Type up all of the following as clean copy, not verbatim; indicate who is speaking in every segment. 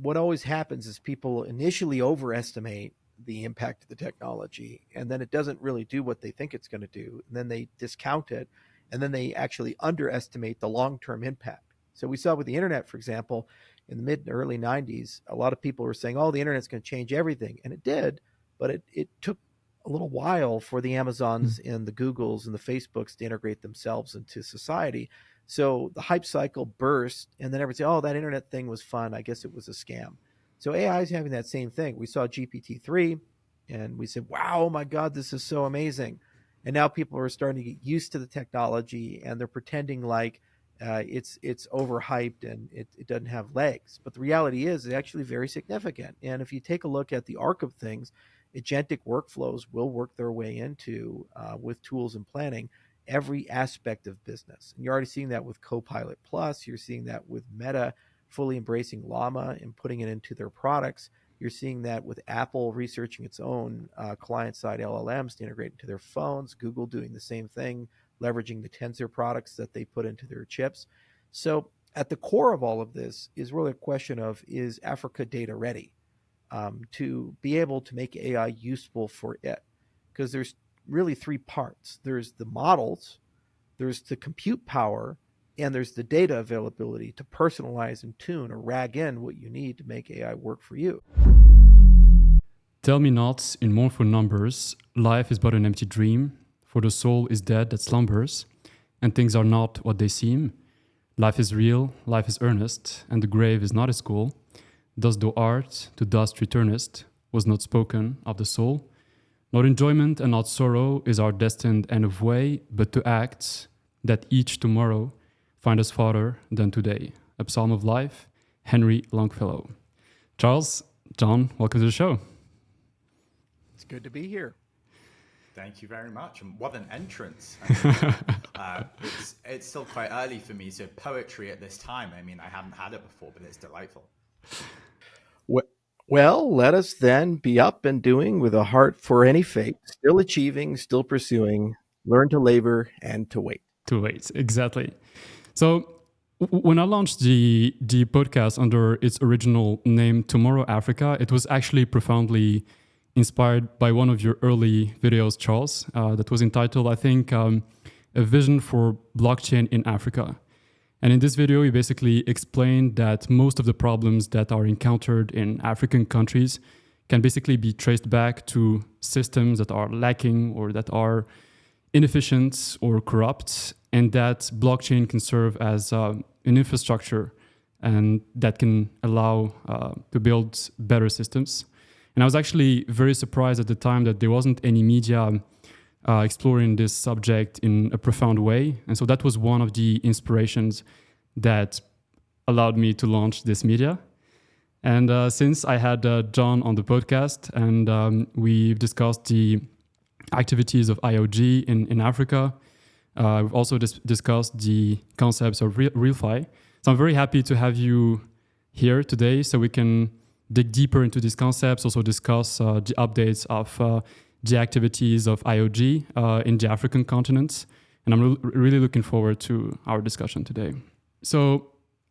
Speaker 1: what always happens is people initially overestimate the impact of the technology, and then it doesn't really do what they think it's going to do. And then they discount it, and then they actually underestimate the long-term impact. So we saw with the internet, for example, in the mid and early 90s, a lot of people were saying, oh, the internet's going to change everything. And it did, but it took a little while for the Amazons and the Googles and the Facebooks to integrate themselves into society. So the hype cycle burst, and then everyone said, oh, that internet thing was fun. I guess it was a scam. So AI is having that same thing. We saw GPT-3, and we said, wow, oh my God, this is so amazing. And now people are starting to get used to the technology, and they're pretending like it's overhyped and it doesn't have legs. But the reality is it's actually very significant. And if you take a look at the arc of things, agentic workflows will work their way into, with tools and planning, every aspect of business. And you're already seeing that with Copilot Plus. You're seeing that with Meta fully embracing Llama and putting it into their products. You're seeing that with Apple researching its own client-side LLMs to integrate into their phones, Google doing the same thing, leveraging the Tensor products that they put into their chips. So at the core of all of this is really a question of, is Africa data ready to be able to make AI useful for it? Because there's really three parts. There's the models, there's the compute power, and there's the data availability to personalize and tune or rag in what you need to make AI work for you.
Speaker 2: Tell me not in mournful numbers, life is but an empty dream, for the soul is dead that slumbers, and things are not what they seem. Life is real, life is earnest, and the grave is not its goal. Thus thou art, to dust returnest, was not spoken of the soul. Not enjoyment and not sorrow is our destined end of way, but to act, that each tomorrow find us farther than today. A Psalm of Life, Henry Longfellow. Charles, John, welcome to the show.
Speaker 1: It's good to be here.
Speaker 3: Thank you very much. And what an entrance. It's still quite early for me, so poetry at this time. I mean, I haven't had it before, but it's delightful.
Speaker 1: Well, let us then be up and doing with a heart for any fate, still achieving, still pursuing, learn to labor and to wait.
Speaker 2: To wait, exactly. So when I launched the podcast under its original name, Tomorrow Africa, it was actually profoundly inspired by one of your early videos, Charles, that was entitled, I think, A Vision for Blockchain in Africa. And in this video, you basically explained that most of the problems that are encountered in African countries can basically be traced back to systems that are lacking or that are inefficient or corrupt, and that blockchain can serve as an infrastructure and that can allow to build better systems. And I was actually very surprised at the time that there wasn't any media exploring this subject in a profound way. And so that was one of the inspirations that allowed me to launch this media. And since I had John on the podcast and we've discussed the activities of IoG in Africa, we've also discussed the concepts of RealFi. So I'm very happy to have you here today so we can dig deeper into these concepts, also discuss the updates of the activities of IoG in the African continent. And I'm really looking forward to our discussion today. So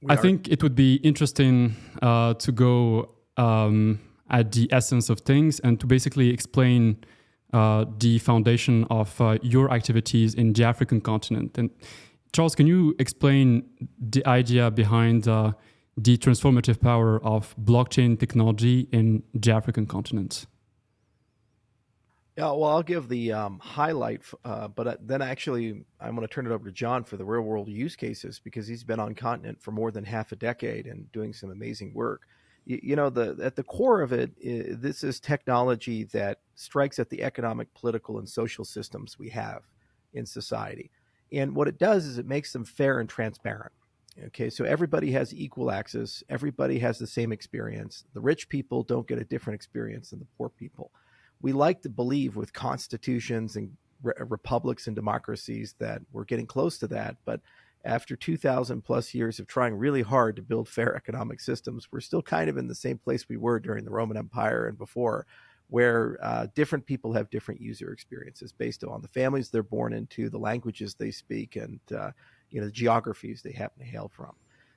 Speaker 2: I think it would be interesting to go at the essence of things and to basically explain the foundation of your activities in the African continent. And Charles, can you explain the idea behind the transformative power of blockchain technology in the African continent?
Speaker 1: Yeah, well, I'll give the highlight, but then actually I'm going to turn it over to John for the real world use cases, because he's been on continent for more than half a decade and doing some amazing work. You know, at the core of it, this is technology that strikes at the economic, political, and social systems we have in society. And what it does is it makes them fair and transparent. Okay, so everybody has equal access. Everybody has the same experience. The rich people don't get a different experience than the poor people. We like to believe with constitutions and republics and democracies that we're getting close to that. But after 2,000 plus years of trying really hard to build fair economic systems, we're still kind of in the same place we were during the Roman Empire and before, where different people have different user experiences based on the families they're born into, the languages they speak, and the geographies they happen to hail from.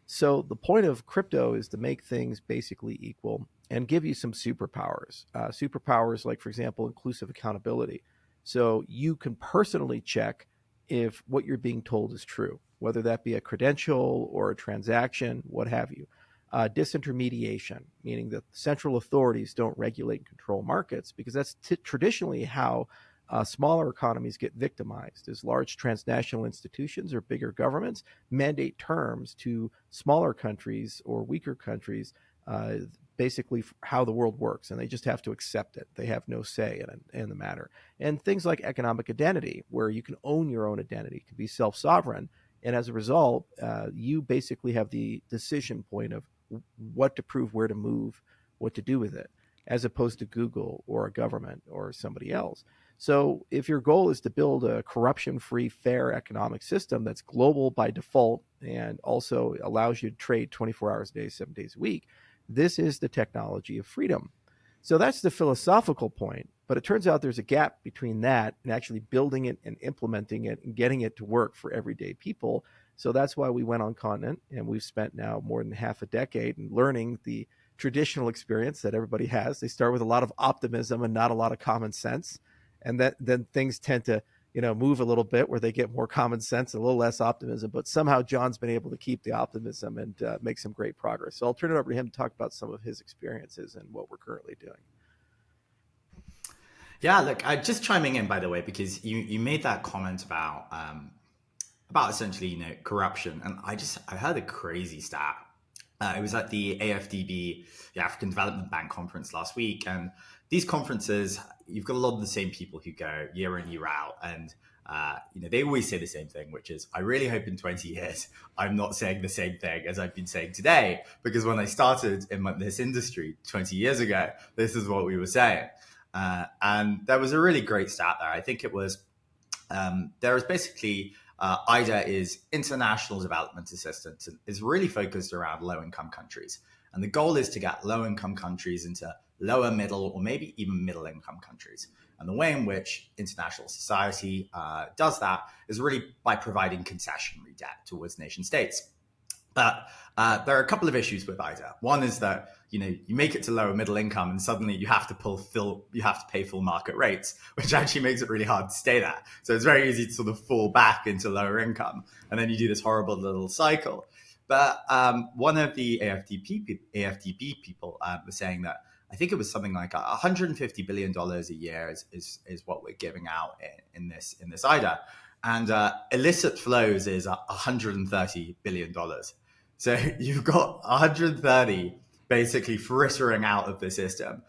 Speaker 1: So the point of crypto is to make things basically equal and give you some superpowers. Superpowers like, for example, inclusive accountability. So you can personally check if what you're being told is true, whether that be a credential or a transaction, what have you. Disintermediation, meaning that central authorities don't regulate and control markets, because that's traditionally how smaller economies get victimized, as large transnational institutions or bigger governments mandate terms to smaller countries or weaker countries, basically how the world works, and they just have to accept it. They have no say in the matter. And things like economic identity, where you can own your own identity, can be self-sovereign, and as a result, you basically have the decision point of what to prove, where to move, what to do with it, as opposed to Google or a government or somebody else. So if your goal is to build a corruption-free, fair economic system that's global by default and also allows you to trade 24 hours a day, 7 days a week, this is the technology of freedom. So that's the philosophical point. But it turns out there's a gap between that and actually building it and implementing it and getting it to work for everyday people. So that's why we went on continent, and we've spent now more than half a decade in learning the traditional experience that everybody has. They start with a lot of optimism and not a lot of common sense. And then things tend to, move a little bit where they get more common sense and a little less optimism. But somehow John's been able to keep the optimism and make some great progress. So I'll turn it over to him to talk about some of his experiences and what we're currently doing.
Speaker 3: Yeah, look, I just chiming in, by the way, because you made that comment about essentially, corruption. And I heard a crazy stat. It was at the AFDB, the African Development Bank conference last week. And these conferences, you've got a lot of the same people who go year in, year out. And, they always say the same thing, which is, I really hope in 20 years, I'm not saying the same thing as I've been saying today. Because when I started in this industry 20 years ago, this is what we were saying. And there was a really great stat there. I think it was, there is basically... IDA is International Development Assistance and is really focused around low-income countries. And the goal is to get low-income countries into lower, middle, or maybe even middle-income countries. And the way in which international society does that is really by providing concessionary debt towards nation states. But there are a couple of issues with IDA. One is that you make it to lower middle income, and suddenly you have to pay full market rates, which actually makes it really hard to stay there. So it's very easy to sort of fall back into lower income, and then you do this horrible little cycle. But one of the AFDB people was saying that I think it was something like $150 billion a year is what we're giving out in this IDA, and illicit flows is $130 billion. So you've got 130 basically frittering out of the system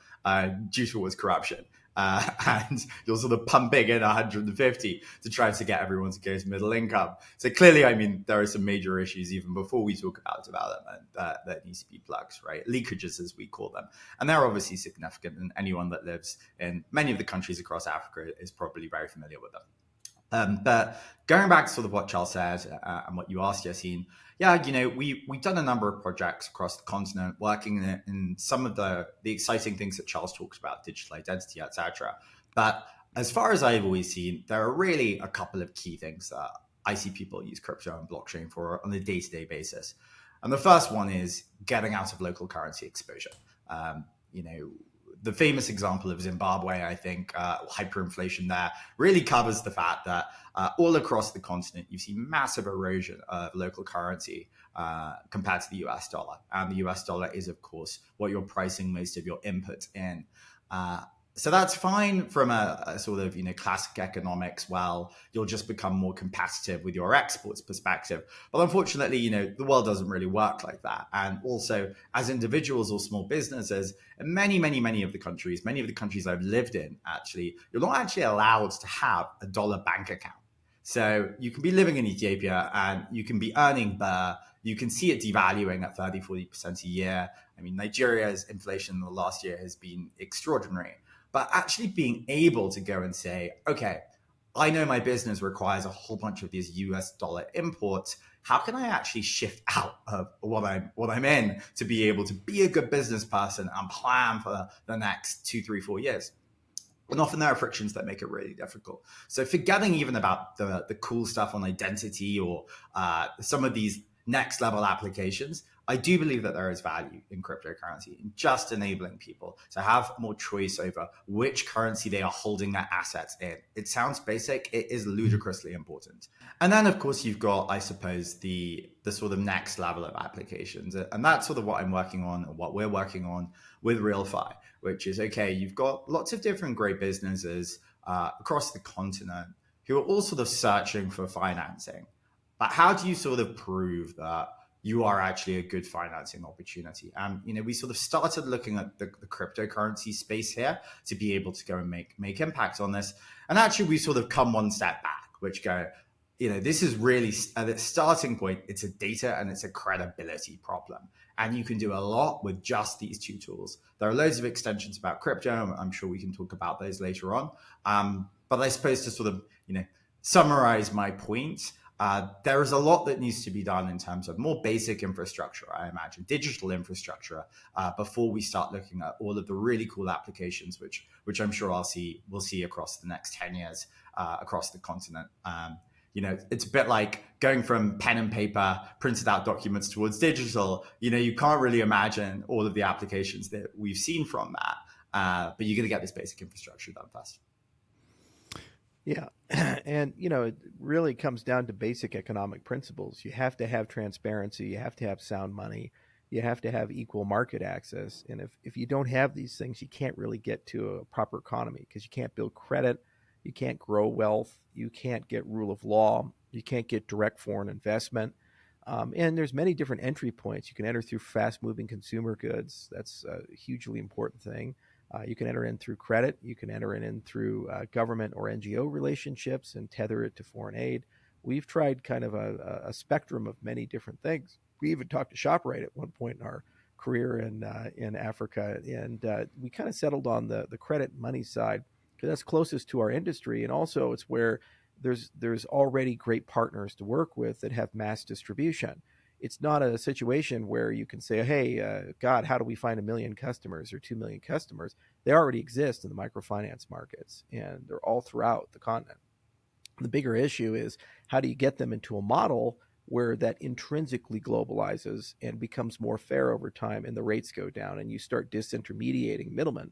Speaker 3: due towards corruption. And you're sort of pumping in 150 to try to get everyone to go to middle income. So clearly, I mean, there are some major issues even before we talk about development that needs to be plugged, right? Leakages, as we call them. And they're obviously significant, and anyone that lives in many of the countries across Africa is probably very familiar with them. But going back to sort of what Charles said and what you asked, Yassin, yeah, we've done a number of projects across the continent, working in some of the exciting things that Charles talks about, digital identity, etc. But as far as I've always seen, there are really a couple of key things that I see people use crypto and blockchain for on a day-to-day basis. And the first one is getting out of local currency exposure. The famous example of Zimbabwe, I think, hyperinflation there really covers the fact that all across the continent, you see massive erosion of local currency compared to the US dollar. And the US dollar is, of course, what you're pricing most of your inputs in. So that's fine from a sort of, classic economics. Well, you'll just become more competitive with your exports perspective. But unfortunately, the world doesn't really work like that. And also, as individuals or small businesses, in many of the countries I've lived in, actually, you're not actually allowed to have a dollar bank account. So you can be living in Ethiopia and you can be earning birr. You can see it devaluing at 30-40% a year. I mean, Nigeria's inflation in the last year has been extraordinary. But actually being able to go and say, okay, I know my business requires a whole bunch of these US dollar imports. How can I actually shift out of what I'm in to be able to be a good business person and plan for the next 2, 3, 4 years? And often there are frictions that make it really difficult. So forgetting even about the cool stuff on identity or some of these next level applications, I do believe that there is value in cryptocurrency, in just enabling people to have more choice over which currency they are holding their assets in. It sounds basic, it is ludicrously important. And then, of course, you've got, I suppose, the sort of next level of applications. And that's sort of what I'm working on, or what we're working on with RealFi, which is, okay, you've got lots of different great businesses across the continent who are all sort of searching for financing. But how do you sort of prove that you are actually a good financing opportunity? And, we sort of started looking at the cryptocurrency space here to be able to go and make impact on this. And actually, we sort of come one step back, which go, this is really, at its starting point, it's a data and it's a credibility problem. And you can do a lot with just these two tools. There are loads of extensions about crypto. I'm sure we can talk about those later on. But I suppose to sort of, summarize my point, there is a lot that needs to be done in terms of more basic infrastructure, I imagine, digital infrastructure, before we start looking at all of the really cool applications, which I'm sure we'll see across the next 10 years across the continent. It's a bit like going from pen and paper, printed out documents towards digital. You can't really imagine all of the applications that we've seen from that, but you're going to get this basic infrastructure done first.
Speaker 1: Yeah. And, it really comes down to basic economic principles. You have to have transparency. You have to have sound money. You have to have equal market access. And if you don't have these things, you can't really get to a proper economy, because you can't build credit. You can't grow wealth. You can't get rule of law. You can't get direct foreign investment. And there's many different entry points. You can enter through fast-moving consumer goods. That's a hugely important thing. You can enter in through credit. You can enter in through government or NGO relationships and tether it to foreign aid. We've tried kind of a spectrum of many different things. We even talked to ShopRite at one point in our career in Africa, and we kind of settled on the credit money side, because that's closest to our industry, and also it's where there's already great partners to work with that have mass distribution. It's not a situation where you can say, hey, God, how do we find 1 million customers or 2 million customers? They already exist in the microfinance markets, and they're all throughout the continent. The bigger issue is, how do you get them into a model where that intrinsically globalizes and becomes more fair over time, and the rates go down, and you start disintermediating middlemen.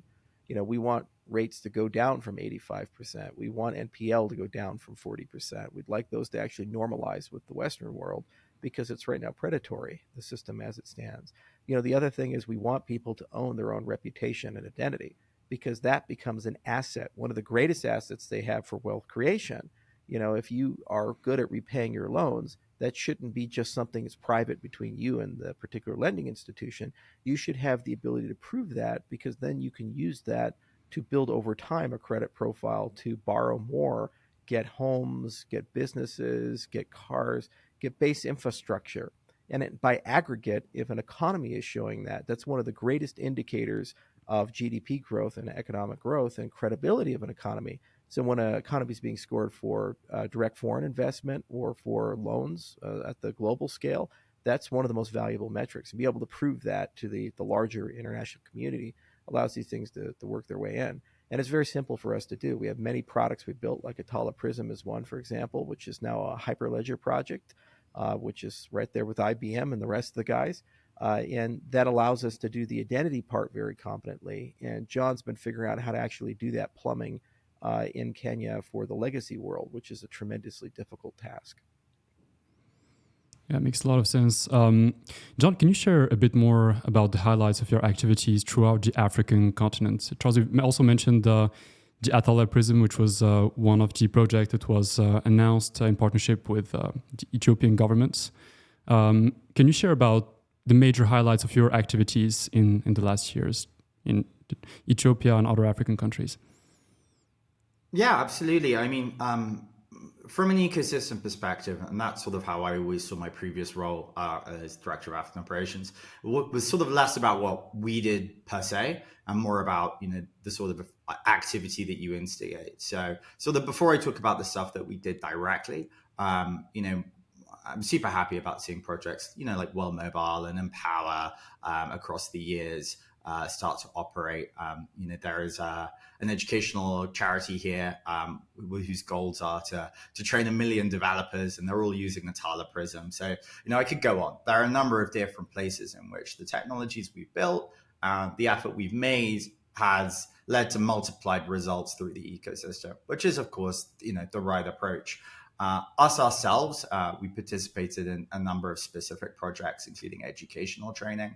Speaker 1: We want rates to go down from 85%. We want NPL to go down from 40%. We'd like those to actually normalize with the Western world, because it's right now predatory, the system as it stands. The other thing is, we want people to own their own reputation and identity, because that becomes an asset, one of the greatest assets they have for wealth creation. If you are good at repaying your loans, that shouldn't be just something that's private between you and the particular lending institution. You should have the ability to prove that, because then you can use that to build over time a credit profile to borrow more, get homes, get businesses, get cars, get base infrastructure. And by aggregate, if an economy is showing that, that's one of the greatest indicators of GDP growth and economic growth and credibility of an economy. So when an economy is being scored for direct foreign investment or for loans at the global scale, that's one of the most valuable metrics. And be able to prove that to the larger international community allows these things to work their way in. And it's very simple for us to do. We have many products we built, like Atala Prism is one, for example, which is now a Hyperledger project, which is right there with IBM and the rest of the guys. And that allows us to do the identity part very competently. And John's been figuring out how to actually do that plumbing in Kenya for the legacy world, which is a tremendously difficult task.
Speaker 2: Yeah, it makes a lot of sense. John, can you share a bit more about the highlights of your activities throughout the African continent? Charles, you also mentioned the Atala Prism, which was one of the projects that was announced in partnership with the Ethiopian government. Can you share about the major highlights of your activities in the last years in Ethiopia and other African countries?
Speaker 3: Yeah, absolutely. I mean, from an ecosystem perspective, and that's sort of how I always saw my previous role as Director of African Operations, was sort of less about what we did per se, and more about, the sort of activity that you instigate. So that before I talk about the stuff that we did directly, I'm super happy about seeing projects, like World Mobile and Empower across the years, start to operate. There is an educational charity here whose goals are to train 1 million developers, and they're all using the Tala Prism. So, I could go on. There are a number of different places in which the technologies we've built, the effort we've made has led to multiplied results through the ecosystem, which is, of course, the right approach. Ourselves, we participated in a number of specific projects, including educational training,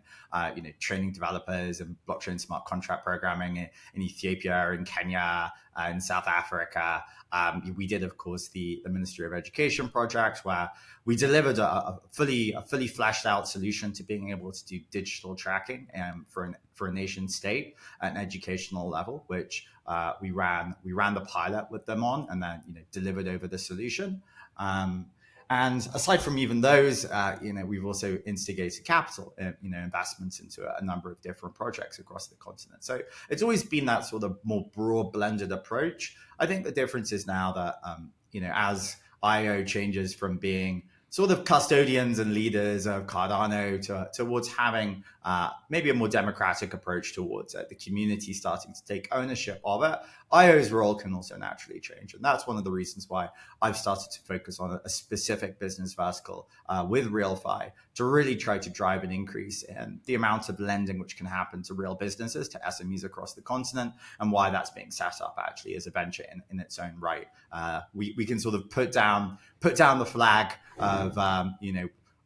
Speaker 3: training developers in blockchain smart contract programming in Ethiopia, in Kenya, in South Africa. We did, of course, the Ministry of Education project, where we delivered a fully fleshed out solution to being able to do digital tracking for a nation state at an educational level, which we ran the pilot with them on, and then delivered over the solution. And aside from even those, we've also instigated capital, investments into a number of different projects across the continent. So it's always been that sort of more broad blended approach. I think the difference is now that, as IO changes from being sort of custodians and leaders of Cardano towards having maybe a more democratic approach towards it, the community starting to take ownership of it, IO's role can also naturally change. And that's one of the reasons why I've started to focus on a specific business vertical with RealFi to really try to drive an increase in the amount of lending which can happen to real businesses, to SMEs across the continent, and why that's being set up actually as a venture in its own right. We can sort of put down the flag of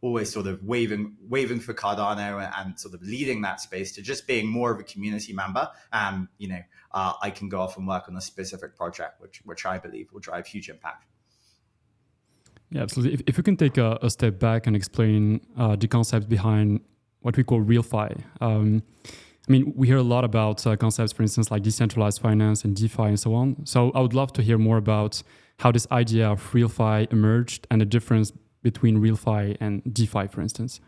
Speaker 3: always sort of waving for Cardano and sort of leading that space to just being more of a community member. I can go off and work on a specific project which I believe will drive huge impact.
Speaker 2: Yeah, absolutely. If we can take a step back and explain the concept behind what we call RealFi. We hear a lot about concepts, for instance, like decentralized finance and DeFi and so on. So I would love to hear more about how this idea of RealFi emerged and the difference between RealFi and DeFi, for instance.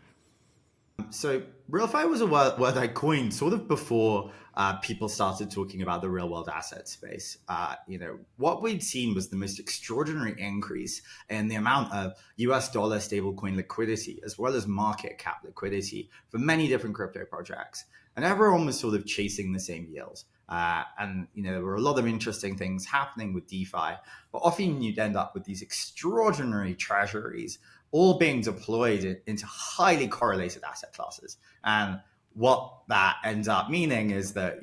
Speaker 3: So RealFi was a word I coined sort of before people started talking about the real world asset space. What we'd seen was the most extraordinary increase in the amount of US dollar stablecoin liquidity, as well as market cap liquidity for many different crypto projects. And everyone was sort of chasing the same yields. There were a lot of interesting things happening with DeFi, but often you'd end up with these extraordinary treasuries all being deployed into highly correlated asset classes. And what that ends up meaning is that,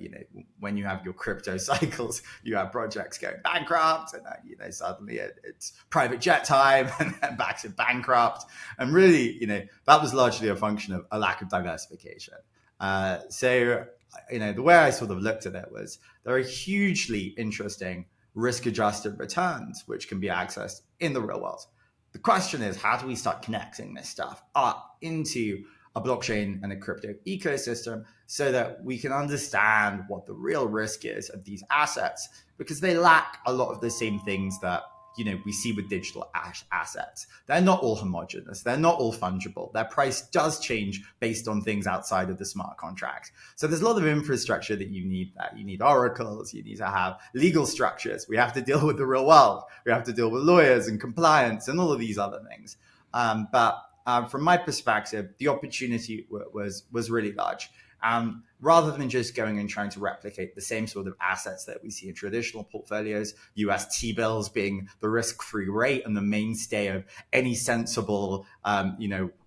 Speaker 3: when you have your crypto cycles, you have projects going bankrupt, and then, suddenly it's private jet time and then back to bankrupt. And really, that was largely a function of a lack of diversification. So the way I sort of looked at it was there are hugely interesting risk-adjusted returns which can be accessed in the real world. The question is, how do we start connecting this stuff up into a blockchain and a crypto ecosystem so that we can understand what the real risk is of these assets? Because they lack a lot of the same things that we see with digital assets. They're not all homogenous. They're not all fungible. Their price does change based on things outside of the smart contract. So there's a lot of infrastructure that you need there. You need oracles. You need to have legal structures. We have to deal with the real world. We have to deal with lawyers and compliance and all of these other things. But from my perspective, the opportunity was really large. Rather than just going and trying to replicate the same sort of assets that we see in traditional portfolios, US T-bills being the risk-free rate and the mainstay of any sensible,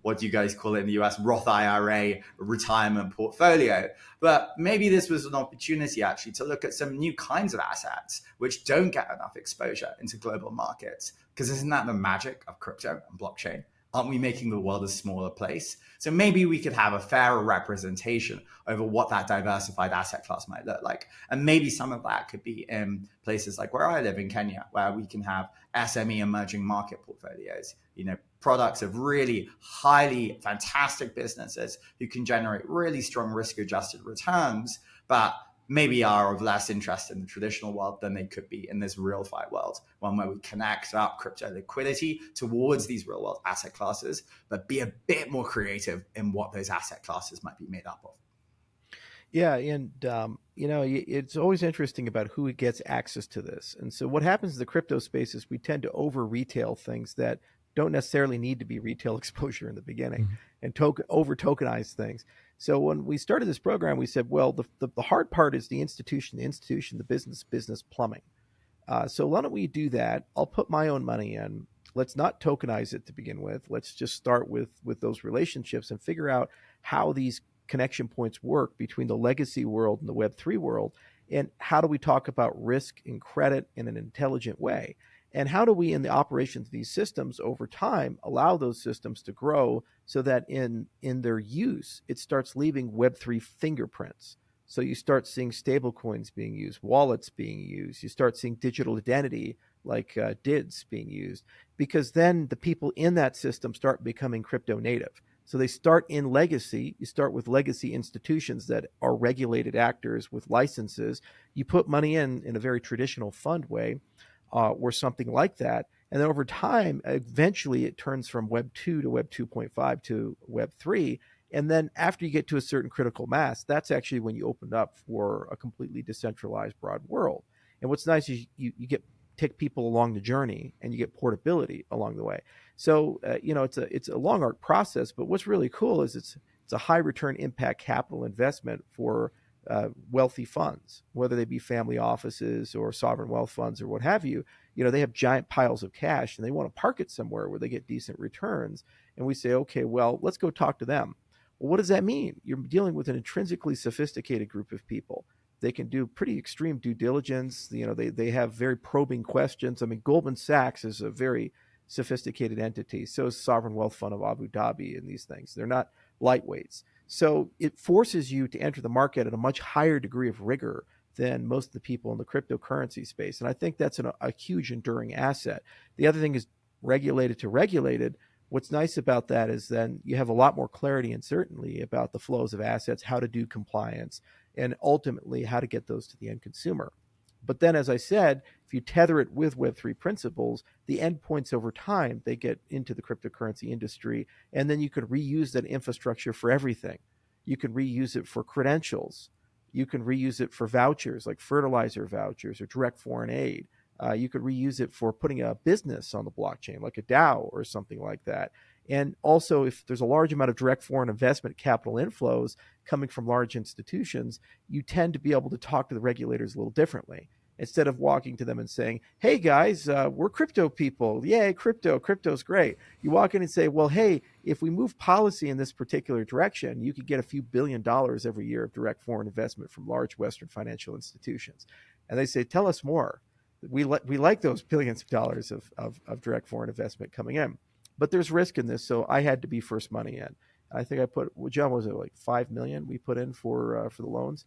Speaker 3: what do you guys call it in the US, Roth IRA retirement portfolio. But maybe this was an opportunity actually to look at some new kinds of assets which don't get enough exposure into global markets. Because isn't that the magic of crypto and blockchain? Aren't we making the world a smaller place? So maybe we could have a fairer representation over what that diversified asset class might look like. And maybe some of that could be in places like where I live in Kenya, where we can have SME emerging market portfolios, products of really highly fantastic businesses who can generate really strong risk-adjusted returns, but maybe are of less interest in the traditional world than they could be in this RealFi world, one where we connect up crypto liquidity towards these real world asset classes, but be a bit more creative in what those asset classes might be made up of.
Speaker 1: Yeah, and it's always interesting about who gets access to this. And so what happens in the crypto space is we tend to over retail things that don't necessarily need to be retail exposure in the beginning, and over tokenize things. So when we started this program, we said, well, the hard part is the institution, the business plumbing. So why don't we do that? I'll put my own money in. Let's not tokenize it to begin with. Let's just start with those relationships and figure out how these connection points work between the legacy world and the Web3 world. And how do we talk about risk and credit in an intelligent way? And how do we, in the operations of these systems over time, allow those systems to grow so that in their use, it starts leaving Web3 fingerprints? So you start seeing stable coins being used, wallets being used. You start seeing digital identity like DIDs being used, because then the people in that system start becoming crypto native. So they start in legacy. You start with legacy institutions that are regulated actors with licenses. You put money in a very traditional fund way, or something like that. And then over time, eventually it turns from Web 2 to Web 2.5 to Web 3. And then after you get to a certain critical mass, that's actually when you open up for a completely decentralized broad world. And what's nice is you get take people along the journey, and you get portability along the way. So it's a long arc process, but what's really cool is it's a high return impact capital investment for wealthy funds, whether they be family offices or sovereign wealth funds or what have you. They have giant piles of cash and they want to park it somewhere where they get decent returns. And we say, okay, well, let's go talk to them. Well, what does that mean? You're dealing with an intrinsically sophisticated group of people. They can do pretty extreme due diligence. They have very probing questions. I mean, Goldman Sachs is a very sophisticated entity. So is Sovereign Wealth Fund of Abu Dhabi and these things. They're not lightweights. So it forces you to enter the market at a much higher degree of rigor than most of the people in the cryptocurrency space. And I think that's a huge enduring asset. The other thing is regulated to regulated. What's nice about that is then you have a lot more clarity and certainty about the flows of assets, how to do compliance, and ultimately how to get those to the end consumer. But then, as I said, if you tether it with Web3 principles, the endpoints over time, they get into the cryptocurrency industry, and then you could reuse that infrastructure for everything. You can reuse it for credentials. You can reuse it for vouchers, like fertilizer vouchers or direct foreign aid. You could reuse it for putting a business on the blockchain, like a DAO or something like that. And also, if there's a large amount of direct foreign investment capital inflows coming from large institutions, you tend to be able to talk to the regulators a little differently. Instead of walking to them and saying, hey guys, we're crypto people. Yay, crypto's great. You walk in and say, well, hey, if we move policy in this particular direction, you could get a few $1 billion every year of direct foreign investment from large Western financial institutions. And they say, tell us more. We like those billions of dollars of direct foreign investment coming in. But there's risk in this, so I had to be first money in. I think I put, John, was it like 5 million we put in for the loans,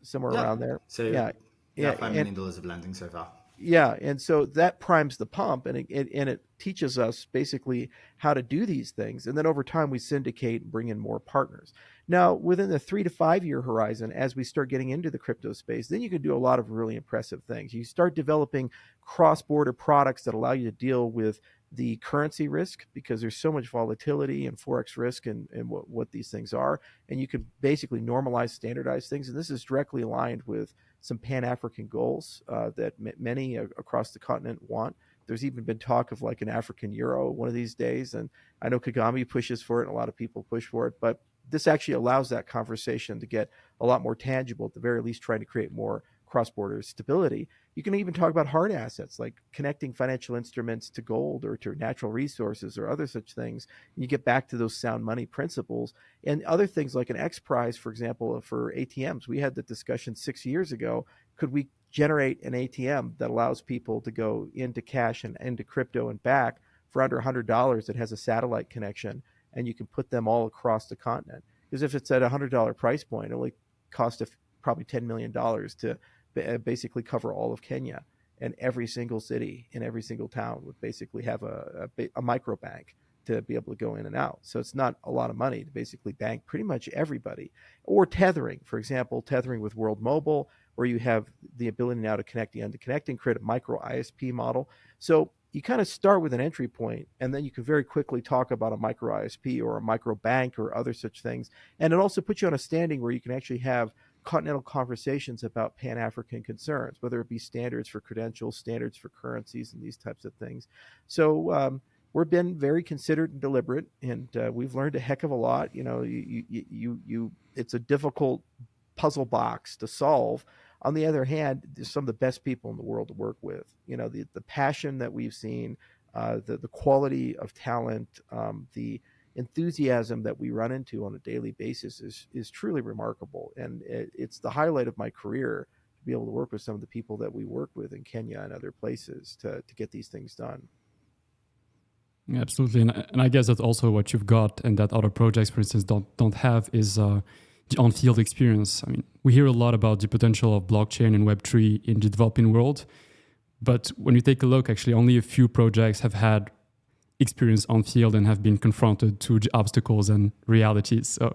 Speaker 1: somewhere around there.
Speaker 3: So
Speaker 1: yeah,
Speaker 3: $5 million of lending so far.
Speaker 1: Yeah, and so that primes the pump, and it teaches us basically how to do these things, and then over time we syndicate and bring in more partners. Now, within the 3 to 5 year horizon, as we start getting into the crypto space, then you can do a lot of really impressive things. You start developing cross-border products that allow you to deal with the currency risk, because there's so much volatility and forex risk and what these things are, and you can basically normalize, standardize things, and this is directly aligned with some Pan-African goals that many across the continent want. There's even been talk of like an African euro one of these days, and I know Kagame pushes for it and a lot of people push for it, but this actually allows that conversation to get a lot more tangible, at the very least trying to create more cross-border stability. You can even talk about hard assets like connecting financial instruments to gold or to natural resources or other such things. And you get back to those sound money principles and other things like an X prize, for example, for ATMs. We had the discussion 6 years ago. Could we generate an ATM that allows people to go into cash and into crypto and back for under $100 that has a satellite connection, and you can put them all across the continent? Because if it's at a $100 price point, it only costs probably $10 million to basically cover all of Kenya, and every single city in every single town would basically have a micro bank to be able to go in and out. So it's not a lot of money to basically bank pretty much everybody. Or tethering, for example, tethering with World Mobile, where you have the ability now to connect the end-to-connect and create a micro ISP model. So you kind of start with an entry point, and then you can very quickly talk about a micro ISP or a micro bank or other such things. And it also puts you on a standing where you can actually have continental conversations about Pan-African concerns, whether it be standards for credentials, standards for currencies, and these types of things. So we've been very considered and deliberate, and we've learned a heck of a lot. It's a difficult puzzle box to solve. On the other hand, there's some of the best people in the world to work with. The passion that we've seen, the quality of talent, the enthusiasm that we run into on a daily basis is truly remarkable, and it's the highlight of my career to be able to work with some of the people that we work with in Kenya and other places to get these things done.
Speaker 2: Yeah, absolutely, and I guess that's also what you've got, and that other projects, for instance, don't have is the on-field experience. I mean, we hear a lot about the potential of blockchain and Web3 in the developing world, but when you take a look, actually, only a few projects have had experience on field and have been confronted to the obstacles and realities. So,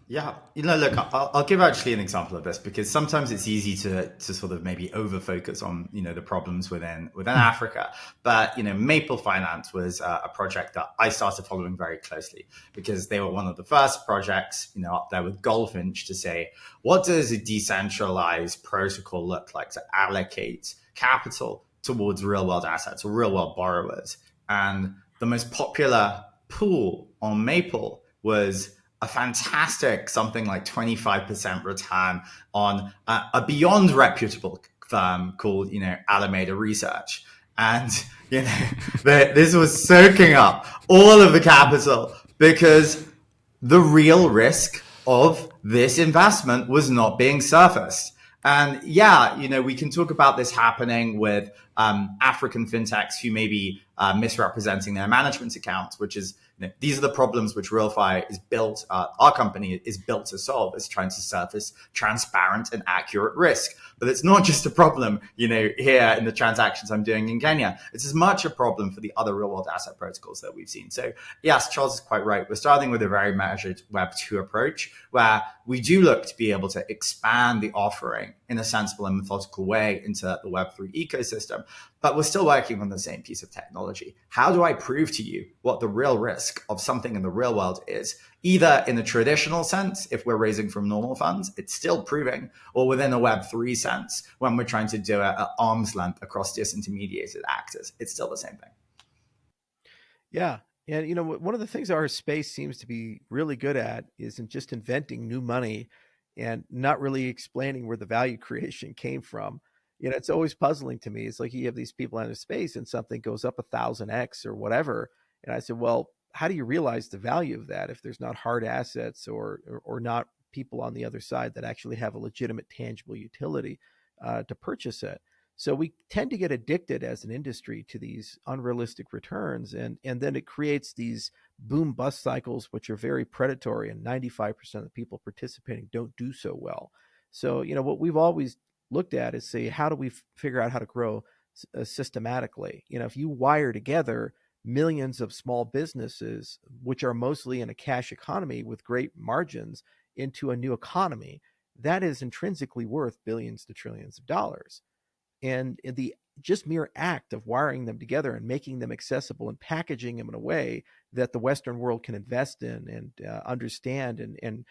Speaker 3: yeah, look, I'll give actually an example of this, because sometimes it's easy to sort of maybe over focus on the problems within Africa. But Maple Finance was a project that I started following very closely, because they were one of the first projects up there with Goldfinch to say, what does a decentralized protocol look like to allocate capital towards real world assets or real world borrowers? And the most popular pool on Maple was a fantastic something like 25% return on a beyond reputable firm called Alameda Research. And this was soaking up all of the capital, because the real risk of this investment was not being surfaced. And yeah, we can talk about this happening with African fintechs who may be misrepresenting their management accounts, which is, these are the problems which RealFi is built, our company is built to solve, is trying to surface transparent and accurate risk. But it's not just a problem, here in the transactions I'm doing in Kenya. It's as much a problem for the other real world asset protocols that we've seen. So yes, Charles is quite right. We're starting with a very measured Web2 approach, where we do look to be able to expand the offering in a sensible and methodical way into the Web3 ecosystem. But we're still working on the same piece of technology. How do I prove to you what the real risk of something in the real world is? Either in the traditional sense, if we're raising from normal funds, it's still proving, or within a Web3 sense, when we're trying to do it at arm's length across disintermediated actors, it's still the same thing.
Speaker 1: Yeah. And, one of the things our space seems to be really good at isn't just inventing new money and not really explaining where the value creation came from. It's always puzzling to me. It's like you have these people in a space and something goes up 1,000x or whatever. And I said, well, how do you realize the value of that if there's not hard assets or not people on the other side that actually have a legitimate tangible utility to purchase it? So we tend to get addicted as an industry to these unrealistic returns, and then it creates these boom bust cycles, which are very predatory, and 95% of the people participating don't do so well. So, what we've always looked at is say, how do we figure out how to grow systematically? If you wire together millions of small businesses, which are mostly in a cash economy with great margins, into a new economy, that is intrinsically worth billions to trillions of dollars. And the just mere act of wiring them together and making them accessible and packaging them in a way that the Western world can invest in and understand and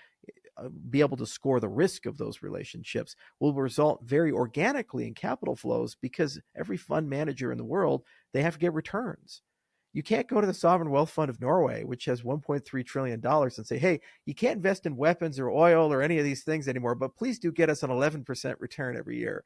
Speaker 1: be able to score the risk of those relationships will result very organically in capital flows, because every fund manager in the world, they have to get returns. You can't go to the Sovereign Wealth Fund of Norway, which has $1.3 trillion, and say, hey, you can't invest in weapons or oil or any of these things anymore, but please do get us an 11% return every year.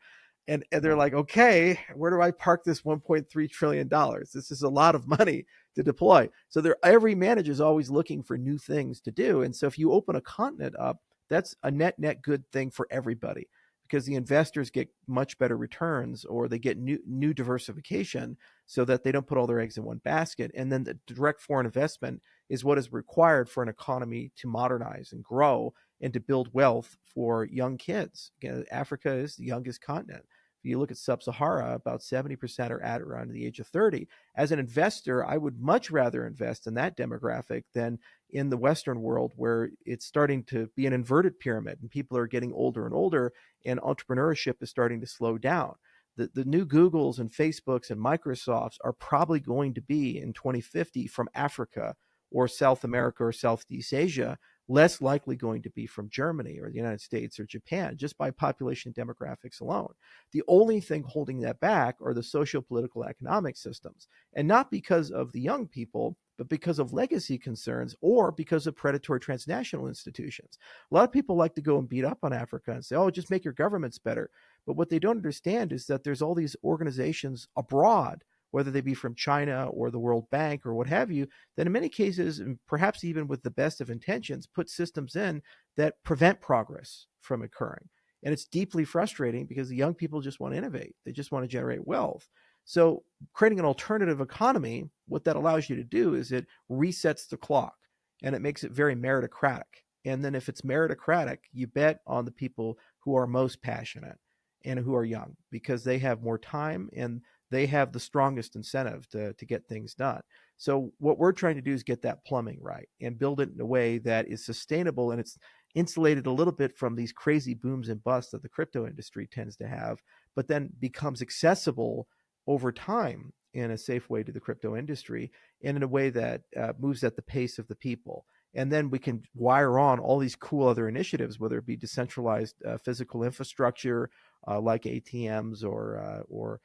Speaker 1: And they're like, okay, where do I park this $1.3 trillion? This is a lot of money to deploy. So every manager is always looking for new things to do. And so if you open a continent up, that's a net good thing for everybody, because the investors get much better returns, or they get new diversification so that they don't put all their eggs in one basket. And then the direct foreign investment is what is required for an economy to modernize and grow and to build wealth for young kids. Again, Africa is the youngest continent. If you look at Sub-Sahara, about 70% are at around the age of 30. As an investor, I would much rather invest in that demographic than in the Western world, where it's starting to be an inverted pyramid and people are getting older and older, and entrepreneurship is starting to slow down. The new Googles and Facebooks and Microsofts are probably going to be in 2050 from Africa or South America or Southeast Asia, less likely going to be from Germany or the United States or Japan, just by population demographics alone. The only thing holding that back are the socio-political economic systems, and not because of the young people, but because of legacy concerns or because of predatory transnational institutions. A lot of people like to go and beat up on Africa and say, oh, just make your governments better. But what they don't understand is that there's all these organizations abroad, whether they be from China or the World Bank or what have you, that in many cases, and perhaps even with the best of intentions, put systems in that prevent progress from occurring. And it's deeply frustrating because the young people just want to innovate. They just want to generate wealth. So creating an alternative economy, what that allows you to do is it resets the clock and it makes it very meritocratic. And then if it's meritocratic, you bet on the people who are most passionate and who are young, because they have more time and they have the strongest incentive to get things done. So what we're trying to do is get that plumbing right and build it in a way that is sustainable, and it's insulated a little bit from these crazy booms and busts that the crypto industry tends to have, but then becomes accessible over time in a safe way to the crypto industry and in a way that moves at the pace of the people. And then we can wire on all these cool other initiatives, whether it be decentralized physical infrastructure like ATMs or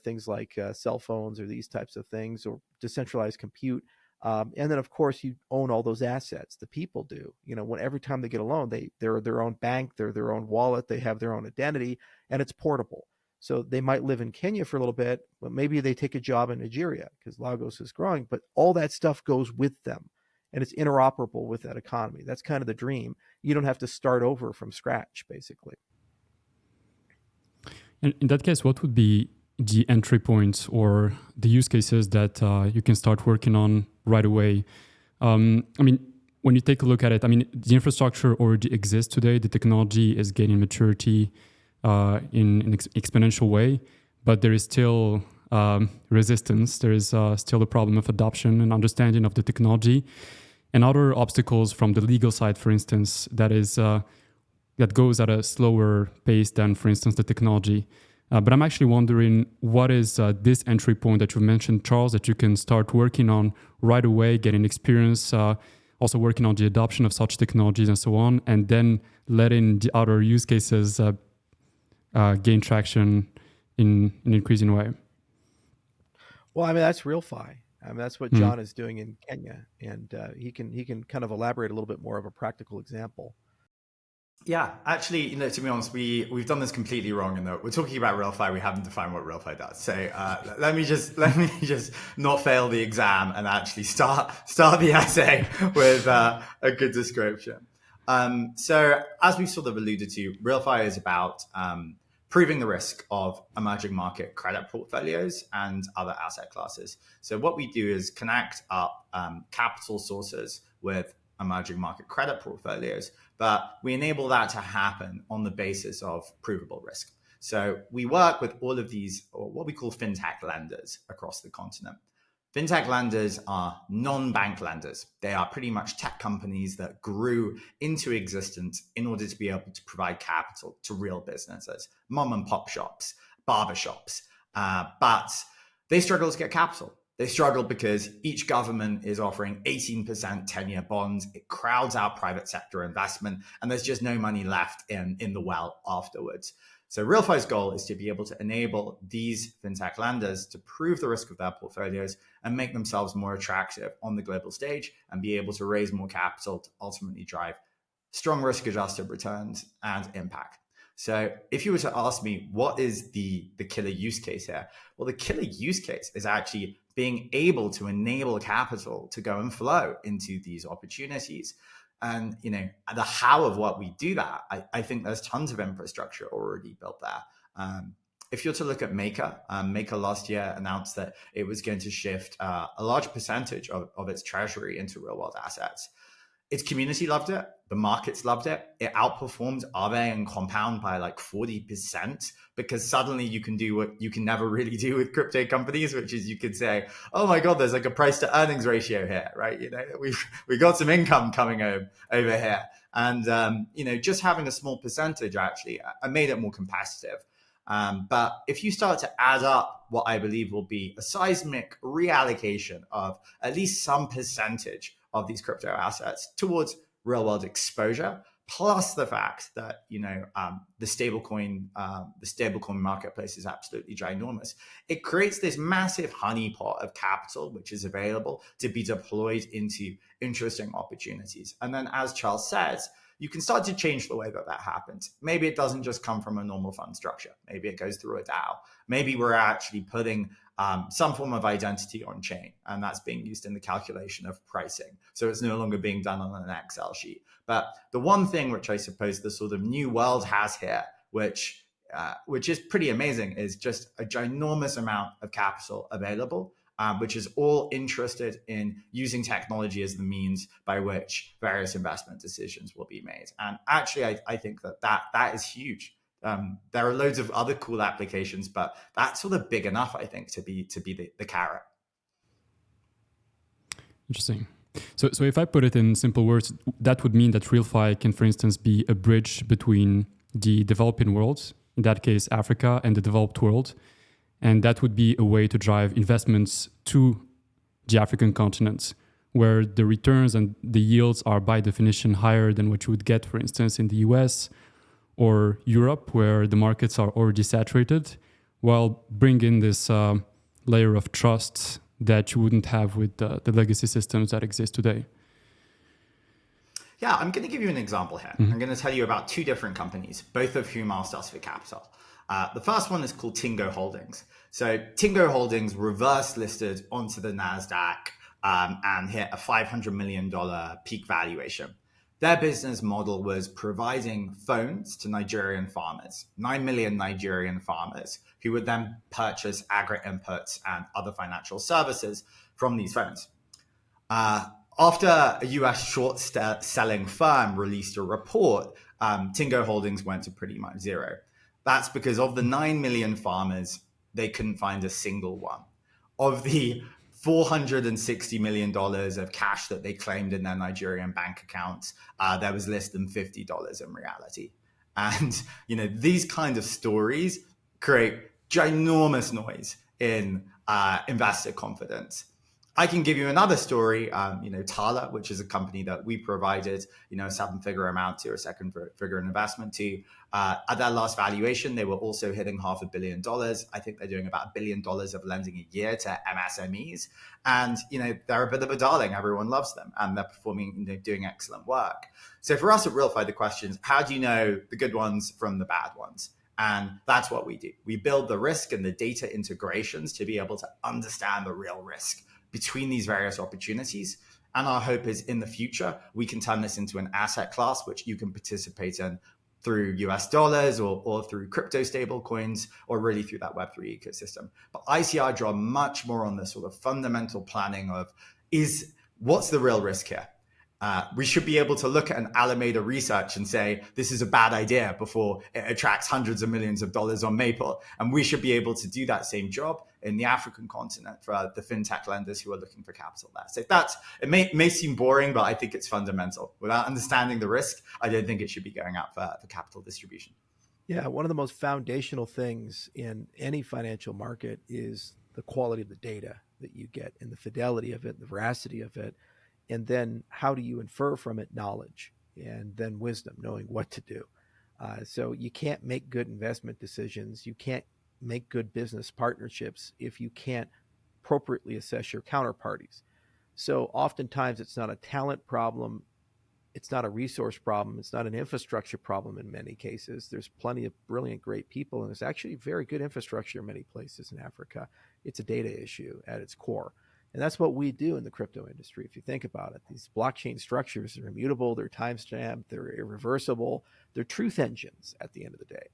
Speaker 1: things like cell phones or these types of things, or decentralized compute. And then, of course, you own all those assets. The people do. When every time they get a loan, they're their own bank, they're their own wallet, they have their own identity, and it's portable. So they might live in Kenya for a little bit, but maybe they take a job in Nigeria because Lagos is growing. But all that stuff goes with them, and it's interoperable with that economy. That's kind of the dream. You don't have to start over from scratch, basically.
Speaker 2: And in that case, what would be the entry points or the use cases that you can start working on right away? When you take a look at it, the infrastructure already exists today. The technology is gaining maturity in an exponential way, but there is still resistance. There is still a problem of adoption and understanding of the technology, and other obstacles from the legal side, for instance, that goes at a slower pace than, for instance, the technology. But I'm actually wondering, what is this entry point that you mentioned, Charles, that you can start working on right away, getting experience, also working on the adoption of such technologies and so on, and then letting the other use cases gain traction in an increasing way?
Speaker 1: Well, that's RealFi. That's what John is doing in Kenya, and he can kind of elaborate a little bit more of a practical example.
Speaker 3: Yeah, actually, to be honest, we've done this completely wrong in that we're talking about RealFi. We haven't defined what RealFi does. So let me just not fail the exam and actually start the essay with a good description. So as we sort of alluded to, RealFi is about proving the risk of emerging market credit portfolios and other asset classes. So what we do is connect up capital sources with emerging market credit portfolios, but we enable that to happen on the basis of provable risk. So we work with all of these, or what we call fintech lenders across the continent. Fintech lenders are non-bank lenders. They are pretty much tech companies that grew into existence in order to be able to provide capital to real businesses, mom and pop shops, barber shops, but they struggle to get capital. They struggle because each government is offering 18% 10-year bonds. It crowds out private sector investment, and there's just no money left in the well afterwards. So RealFi's goal is to be able to enable these fintech lenders to prove the risk of their portfolios and make themselves more attractive on the global stage and be able to raise more capital to ultimately drive strong risk-adjusted returns and impact. So if you were to ask me, what is the killer use case here? Well, the killer use case is actually being able to enable capital to go and flow into these opportunities. And, the how of what we do that, I think there's tons of infrastructure already built there. If you're to look at Maker, Maker last year announced that it was going to shift a large percentage of its treasury into real world assets. Its community loved it. The markets loved it. It outperformed Aave and Compound by like 40% because suddenly you can do what you can never really do with crypto companies, which is you could say, oh my God, there's like a price to earnings ratio here, right? We've got some income coming over here. And, just having a small percentage actually made it more competitive. But if you start to add up what I believe will be a seismic reallocation of at least some percentage of these crypto assets towards real world exposure, plus the fact that the stablecoin marketplace is absolutely ginormous. It creates this massive honeypot of capital which is available to be deployed into interesting opportunities. And then, as Charles says, you can start to change the way that happens. Maybe it doesn't just come from a normal fund structure. Maybe it goes through a DAO. Maybe we're actually putting some form of identity on chain, and that's being used in the calculation of pricing. So it's no longer being done on an Excel sheet. But the one thing which I suppose the sort of new world has here, which is pretty amazing, is just a ginormous amount of capital available, which is all interested in using technology as the means by which various investment decisions will be made. And actually, I think that is huge. There are loads of other cool applications, but that's sort of big enough, I think, to be the carrot.
Speaker 2: Interesting. So if I put it in simple words, that would mean that RealFi can, for instance, be a bridge between the developing world, in that case Africa, and the developed world. And that would be a way to drive investments to the African continent, where the returns and the yields are by definition higher than what you would get, for instance, in the US or Europe, where the markets are already saturated, while bringing this layer of trust that you wouldn't have with the legacy systems that exist today.
Speaker 3: Yeah, I'm going to give you an example here. I'm going to tell you about two different companies, both of whom asked us for capital. The first one is called Tingo Holdings. So Tingo Holdings reverse listed onto the NASDAQ and hit a $500 million peak valuation. Their business model was providing phones to Nigerian farmers, 9 million Nigerian farmers, who would then purchase agri-inputs and other financial services from these phones. After a US short-selling firm released a report, Tingo Holdings went to pretty much zero. That's because of the 9 million farmers, they couldn't find a single one. Of the $460 million of cash that they claimed in their Nigerian bank accounts, there was less than $50 in reality. And, these kind of stories create ginormous noise in investor confidence. I can give you another story, Tala, which is a company that we provided, a 7-figure amount to, a second figure investment to. At their last valuation, they were also hitting $500 million. I think they're doing about $1 billion of lending a year to MSMEs. And, they're a bit of a darling. Everyone loves them and they're performing, doing excellent work. So for us at RealFi, the question is, how do you know the good ones from the bad ones? And that's what we do. We build the risk and the data integrations to be able to understand the real risk between these various opportunities. And our hope is in the future, we can turn this into an asset class, which you can participate in through US dollars or through crypto stable coins, or really through that Web3 ecosystem. But ICR draw much more on the sort of fundamental planning of what's the real risk here? We should be able to look at an Alameda research and say, this is a bad idea before it attracts hundreds of millions of dollars on Maple. And we should be able to do that same job in the African continent for the fintech lenders who are looking for capital there. So it may seem boring, but I think it's fundamental. Without understanding the risk, I don't think it should be going out for capital distribution.
Speaker 1: Yeah, one of the most foundational things in any financial market is the quality of the data that you get and the fidelity of it, the veracity of it. And then how do you infer from it knowledge and then wisdom, knowing what to do? So you can't make good investment decisions. You can't make good business partnerships if you can't appropriately assess your counterparties. So oftentimes it's not a talent problem. It's not a resource problem. It's not an infrastructure problem in many cases. There's plenty of brilliant, great people, and there's actually very good infrastructure in many places in Africa. It's a data issue at its core. And that's what we do in the crypto industry. If you think about it, these blockchain structures are immutable, they're time-stamped, they're irreversible, they're truth engines at the end of the day.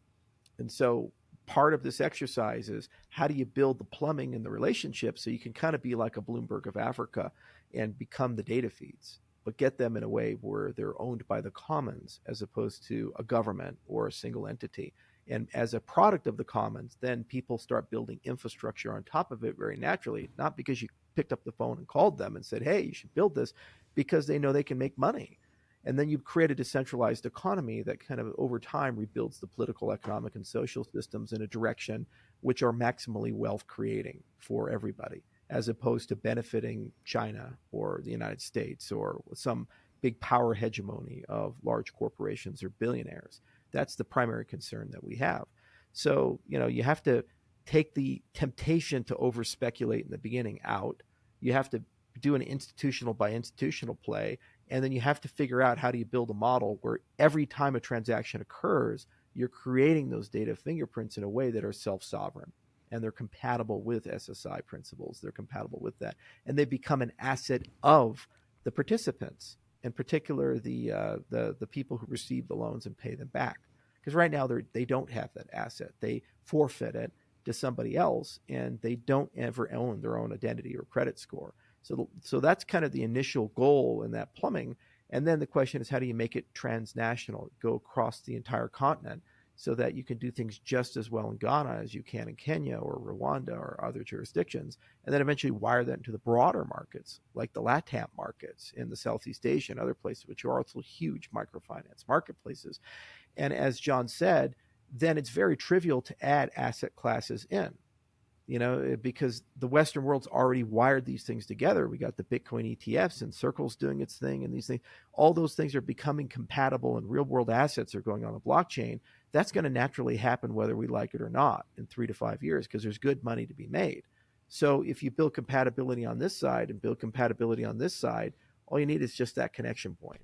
Speaker 1: And so part of this exercise is how do you build the plumbing and the relationship so you can kind of be like a Bloomberg of Africa and become the data feeds, but get them in a way where they're owned by the commons as opposed to a government or a single entity. And as a product of the commons, then people start building infrastructure on top of it very naturally, not because you picked up the phone and called them and said, hey, you should build this, because they know they can make money. And then you create a decentralized economy that kind of over time rebuilds the political, economic, and social systems in a direction which are maximally wealth creating for everybody, as opposed to benefiting China or the United States or some big power hegemony of large corporations or billionaires. That's the primary concern that we have. So, you have to take the temptation to over speculate in the beginning out. You have to do an institutional by institutional play. And then you have to figure out, how do you build a model where every time a transaction occurs, you're creating those data fingerprints in a way that are self-sovereign, and they're compatible with SSI principles. They're compatible with that. And they become an asset of the participants, in particular the people who receive the loans and pay them back. Because right now they don't have that asset. They forfeit it to somebody else, and they don't ever own their own identity or credit score. So that's kind of the initial goal in that plumbing. And then the question is, how do you make it transnational, go across the entire continent, so that you can do things just as well in Ghana as you can in Kenya or Rwanda or other jurisdictions, and then eventually wire that into the broader markets, like the LATAM markets in the Southeast Asia and other places, which are also huge microfinance marketplaces. And as John said, then it's very trivial to add asset classes in, because the Western world's already wired these things together. We got the Bitcoin ETFs and Circle's doing its thing, and these things, all those things are becoming compatible, and real world assets are going on the blockchain. That's going to naturally happen whether we like it or not in 3 to 5 years, because there's good money to be made. So if you build compatibility on this side and build compatibility on this side, all you need is just that connection point.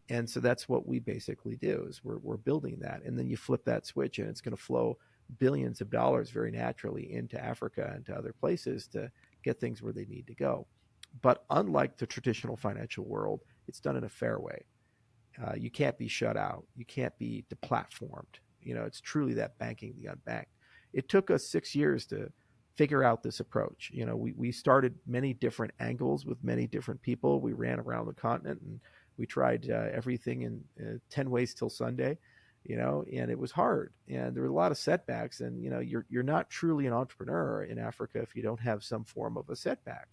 Speaker 1: And so that's what we basically do, is we're building that. And then you flip that switch, and it's going to flow billions of dollars very naturally into Africa and to other places to get things where they need to go. But unlike the traditional financial world, it's done in a fair way. You can't be shut out. You can't be deplatformed. It's truly that banking the unbanked. It took us 6 years to figure out this approach. We started many different angles with many different people. We ran around the continent, and we tried everything in 10 ways till Sunday, and it was hard. And there were a lot of setbacks. And, you're not truly an entrepreneur in Africa if you don't have some form of a setback,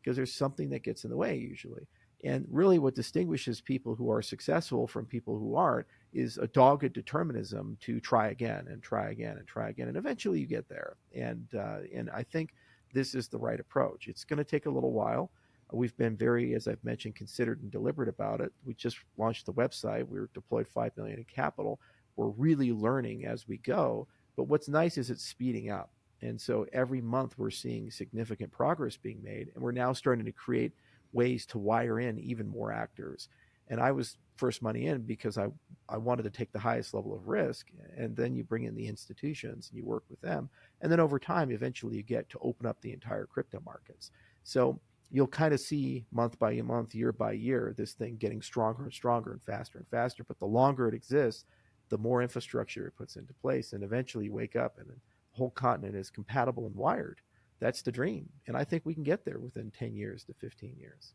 Speaker 1: because there's something that gets in the way usually. And really what distinguishes people who are successful from people who aren't is a dogged determinism to try again and try again and try again. And eventually you get there. And I think this is the right approach. It's going to take a little while. We've been very, as I've mentioned, considered and deliberate about it. We just launched the website. We deployed $5 million in capital. We're really learning as we go. But what's nice is it's speeding up. And so every month we're seeing significant progress being made. And we're now starting to create ways to wire in even more actors. And I was first money in because I wanted to take the highest level of risk. And then you bring in the institutions and you work with them. And then over time, eventually you get to open up the entire crypto markets. So you'll kind of see month by month, year by year, this thing getting stronger and stronger and faster. But the longer it exists, the more infrastructure it puts into place. And eventually you wake up and the whole continent is compatible and wired. That's the dream. And I think we can get there within 10 years to 15 years.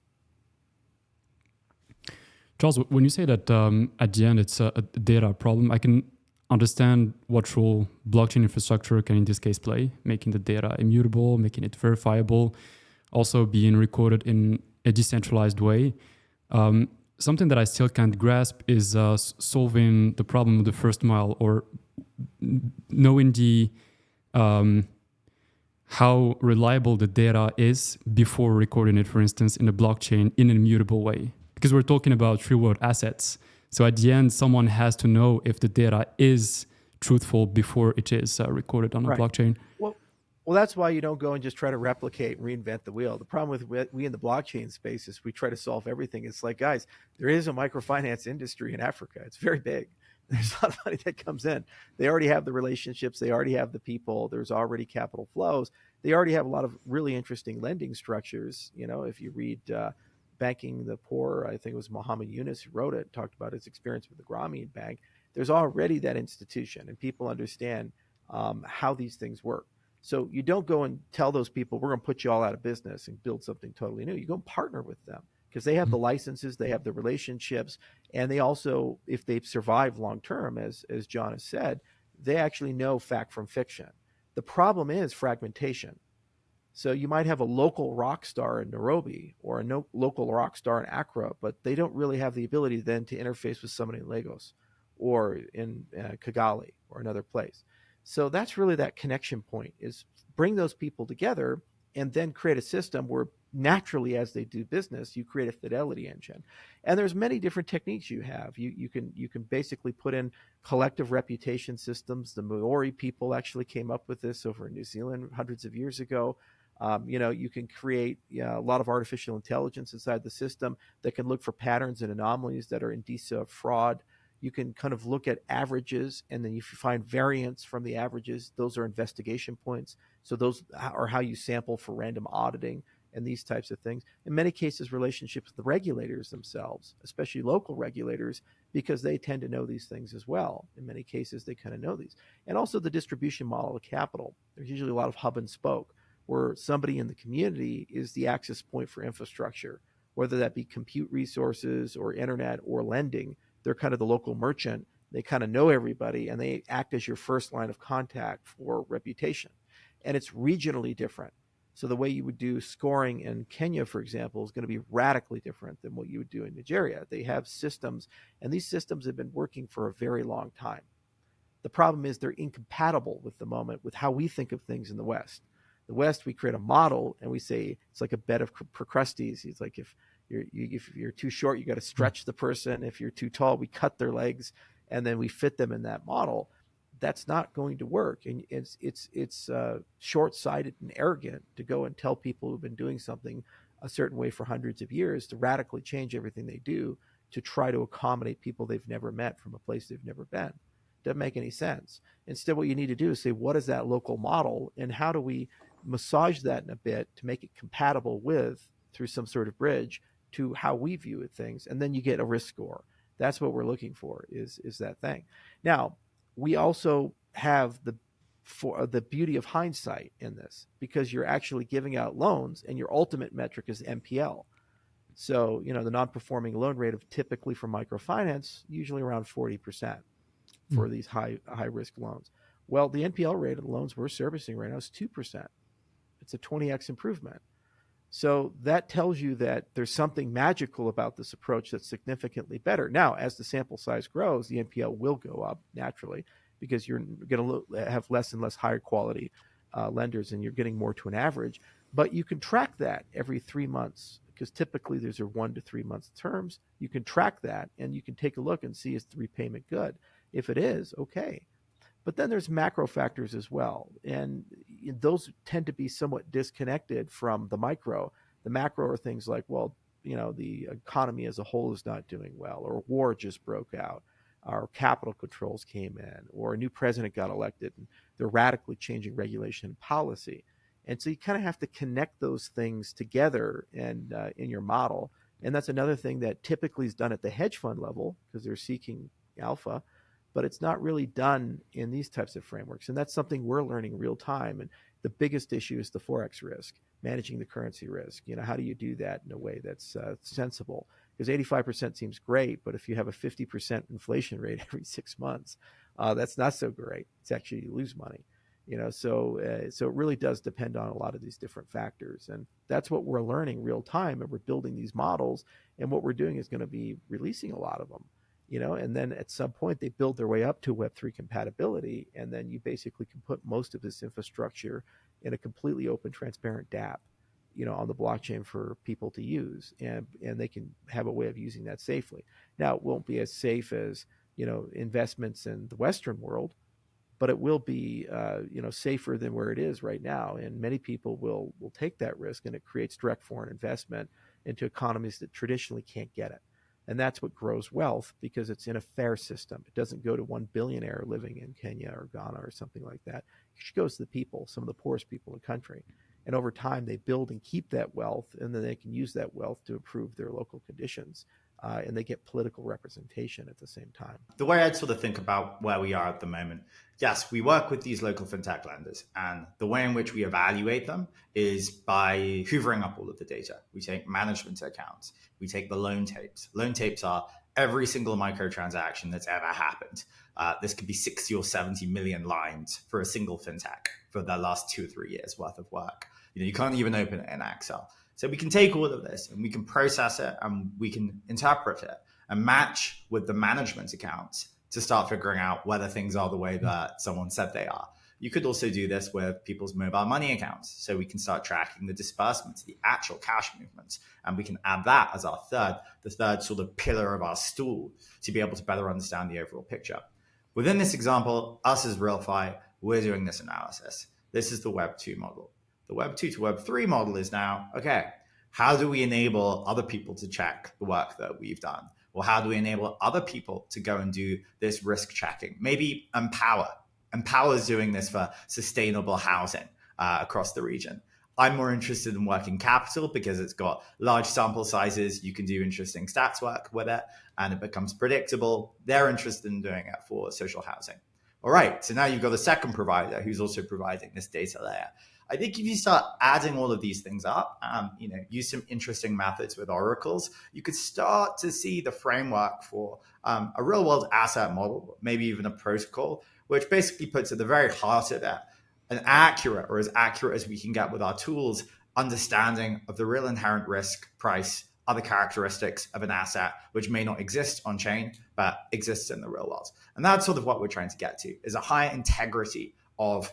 Speaker 2: Charles, when you say that at the end it's a data problem, I can understand what role blockchain infrastructure can in this case play, making the data immutable, making it verifiable, also being recorded in a decentralized way. Something that I still can't grasp is solving the problem of the first mile, or knowing how reliable the data is before recording it, for instance, in a blockchain in an immutable way. Because we're talking about real-world assets. So at the end, someone has to know if the data is truthful before it is recorded on a blockchain.
Speaker 1: Well, that's why you don't go and just try to replicate, reinvent the wheel. The problem with we in the blockchain space is we try to solve everything. It's like, guys, there is a microfinance industry in Africa. It's very big. There's a lot of money that comes in. They already have the relationships. They already have the people. There's already capital flows. They already have a lot of really interesting lending structures. If you read Banking the Poor, I think it was Muhammad Yunus who wrote it, talked about his experience with the Grameen Bank. There's already that institution, and people understand how these things work. So you don't go and tell those people, we're going to put you all out of business and build something totally new. You go and partner with them because they have the licenses, they have the relationships, and they also, if they've survived long term, as John has said, they actually know fact from fiction. The problem is fragmentation. So you might have a local rock star in Nairobi or a local rock star in Accra, but they don't really have the ability then to interface with somebody in Lagos or in Kigali or another place. So that's really that connection point, is bring those people together and then create a system where naturally, as they do business, you create a fidelity engine. And there's many different techniques you have. You can basically put in collective reputation systems. The Maori people actually came up with this over in New Zealand hundreds of years ago. You can create a lot of artificial intelligence inside the system that can look for patterns and anomalies that are indicia of fraud. You can kind of look at averages, and then if you find variance from the averages, those are investigation points. So those are how you sample for random auditing and these types of things. In many cases, relationships with the regulators themselves, especially local regulators, because they tend to know these things as well. In many cases, they kind of know these. And also the distribution model of capital. There's usually a lot of hub and spoke, where somebody in the community is the access point for infrastructure, whether that be compute resources or internet or lending. They're kind of the local merchant. They kind of know everybody, and they act as your first line of contact for reputation. And it's regionally different. So the way you would do scoring in Kenya, for example, is going to be radically different than what you would do in Nigeria. They have systems, and these systems have been working for a very long time. The problem is they're incompatible with the moment, with how we think of things in the West. The West, we create a model, and we say it's like a bed of Procrustes. It's like if you're too short, you got to stretch the person. If you're too tall, we cut their legs, and then we fit them in that model. That's not going to work, and it's short-sighted and arrogant to go and tell people who've been doing something a certain way for hundreds of years to radically change everything they do to try to accommodate people they've never met from a place they've never been. Doesn't make any sense. Instead, what you need to do is say, what is that local model, and how do we massage that in a bit to make it compatible with, through some sort of bridge, to how we view things, and then you get a risk score. That's what we're looking for, is that thing. Now, we also have the beauty of hindsight in this, because you're actually giving out loans, and your ultimate metric is NPL. So, the non-performing loan rate of typically for microfinance, usually around 40% for these high risk loans. Well, the NPL rate of the loans we're servicing right now is 2%. It's a 20x improvement. So that tells you that there's something magical about this approach that's significantly better. Now, as the sample size grows, the NPL will go up naturally, because you're going to have less and less higher quality lenders, and you're getting more to an average. But you can track that every 3 months, because typically there's a 1 to 3 month terms. You can track that, and you can take a look and see, is the repayment good? If it is, okay. But then there's macro factors as well, and those tend to be somewhat disconnected from the micro. The macro are things like, well, the economy as a whole is not doing well, or war just broke out, or capital controls came in, or a new president got elected, and they're radically changing regulation and policy. And so you kind of have to connect those things together and in your model. And that's another thing that typically is done at the hedge fund level, because they're seeking alpha, but it's not really done in these types of frameworks. And that's something we're learning real time. And the biggest issue is the Forex risk, managing the currency risk. How do you do that in a way that's sensible? Because 85% seems great, but if you have a 50% inflation rate every 6 months, that's not so great. It's actually, you lose money. So it really does depend on a lot of these different factors. And that's what we're learning real time. And we're building these models. And what we're doing is going to be releasing a lot of them. And then at some point they build their way up to Web3 compatibility, and then you basically can put most of this infrastructure in a completely open, transparent dApp, on the blockchain for people to use, and they can have a way of using that safely. Now, it won't be as safe as, investments in the Western world, but it will be, safer than where it is right now. And many people will take that risk, and it creates direct foreign investment into economies that traditionally can't get it. And that's what grows wealth, because it's in a fair system. It doesn't go to one billionaire living in Kenya or Ghana or something like that. It goes to the people, some of the poorest people in the country. And over time, they build and keep that wealth, and then they can use that wealth to improve their local conditions. And they get political representation at the same time.
Speaker 3: The way I'd sort of think about where we are at the moment, yes, we work with these local fintech lenders, and the way in which we evaluate them is by hoovering up all of the data. We take management accounts, we take the loan tapes. Loan tapes are every single microtransaction that's ever happened. This could be 60 or 70 million lines for a single fintech for their last 2 or 3 years worth of work. You can't even open it in Excel. So we can take all of this and we can process it, and we can interpret it and match with the management accounts to start figuring out whether things are the way that someone said they are. You could also do this with people's mobile money accounts. So we can start tracking the disbursements, the actual cash movements. And we can add that as the third sort of pillar of our stool to be able to better understand the overall picture. Within this example, us as RealFi, we're doing this analysis. This is the Web 2 model. The Web 2 to Web 3 model is now, okay, how do we enable other people to check the work that we've done? Or how do we enable other people to go and do this risk checking? Maybe Empower. Empower is doing this for sustainable housing across the region. I'm more interested in working capital because it's got large sample sizes. You can do interesting stats work with it and it becomes predictable. They're interested in doing it for social housing. All right, so now you've got a second provider who's also providing this data layer. I think if you start adding all of these things up, use some interesting methods with oracles, you could start to see the framework for a real world asset model, maybe even a protocol, which basically puts at the very heart of it an accurate, or as accurate as we can get with our tools, understanding of the real inherent risk, price, other characteristics of an asset, which may not exist on chain, but exists in the real world. And that's sort of what we're trying to get to, is a high integrity of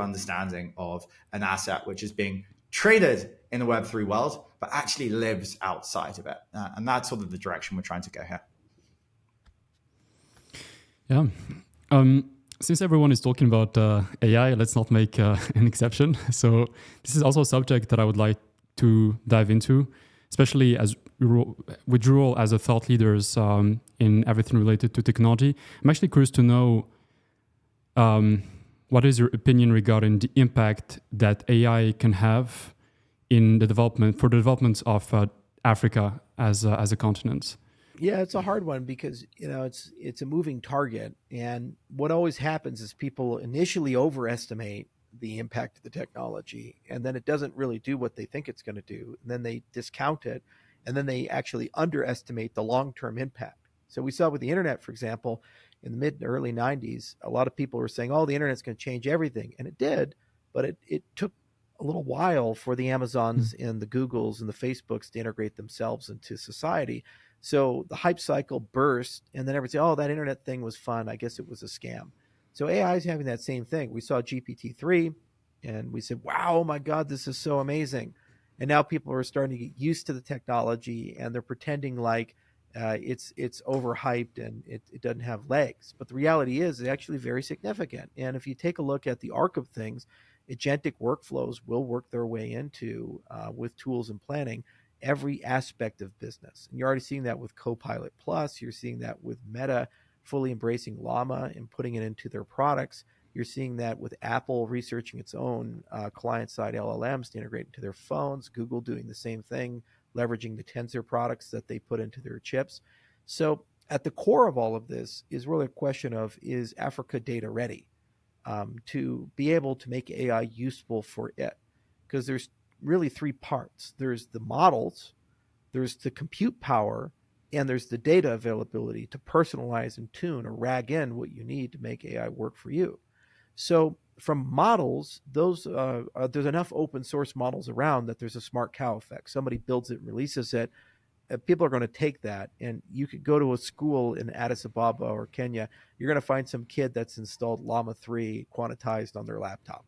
Speaker 3: understanding of an asset which is being traded in the Web3 world, but actually lives outside of it. And that's sort of the direction we're trying to go here.
Speaker 2: Yeah. Since everyone is talking about AI, let's not make an exception. So this is also a subject that I would like to dive into, especially as with your role as a thought leaders in everything related to technology. I'm actually curious to know what is your opinion regarding the impact that AI can have in the development of Africa as a continent?
Speaker 1: Yeah, it's a hard one because it's a moving target, and what always happens is people initially overestimate the impact of the technology, and then it doesn't really do what they think it's going to do, and then they discount it, and then they actually underestimate the long-term impact. So we saw with the internet, for example, in the mid and early 90s, a lot of people were saying, oh, the internet's going to change everything, and it did, but it took a little while for the Amazons and the Googles and the Facebooks to integrate themselves into society. So the hype cycle burst, and then everyone said, oh, that internet thing was fun. I guess it was a scam. So AI is having that same thing. We saw GPT-3, and we said, wow, oh my God, this is so amazing. And now people are starting to get used to the technology, and they're pretending like it's overhyped and it doesn't have legs. But the reality is it's actually very significant. And if you take a look at the arc of things, agentic workflows will work their way into, with tools and planning, every aspect of business. And you're already seeing that with Copilot Plus. You're seeing that with Meta fully embracing Llama and putting it into their products. You're seeing that with Apple researching its own client-side LLMs to integrate into their phones, Google doing the same thing, leveraging the Tensor products that they put into their chips. So at the core of all of this is really a question of, is Africa data ready to be able to make AI useful for it? Because there's really three parts. There's the models, there's the compute power, and there's the data availability to personalize and tune or rag in what you need to make AI work for you. So from models, there's enough open source models around that there's a smart cow effect. Somebody builds it and releases it. People are going to take that, and you could go to a school in Addis Ababa or Kenya. You're going to find some kid that's installed Llama 3 quantized on their laptop.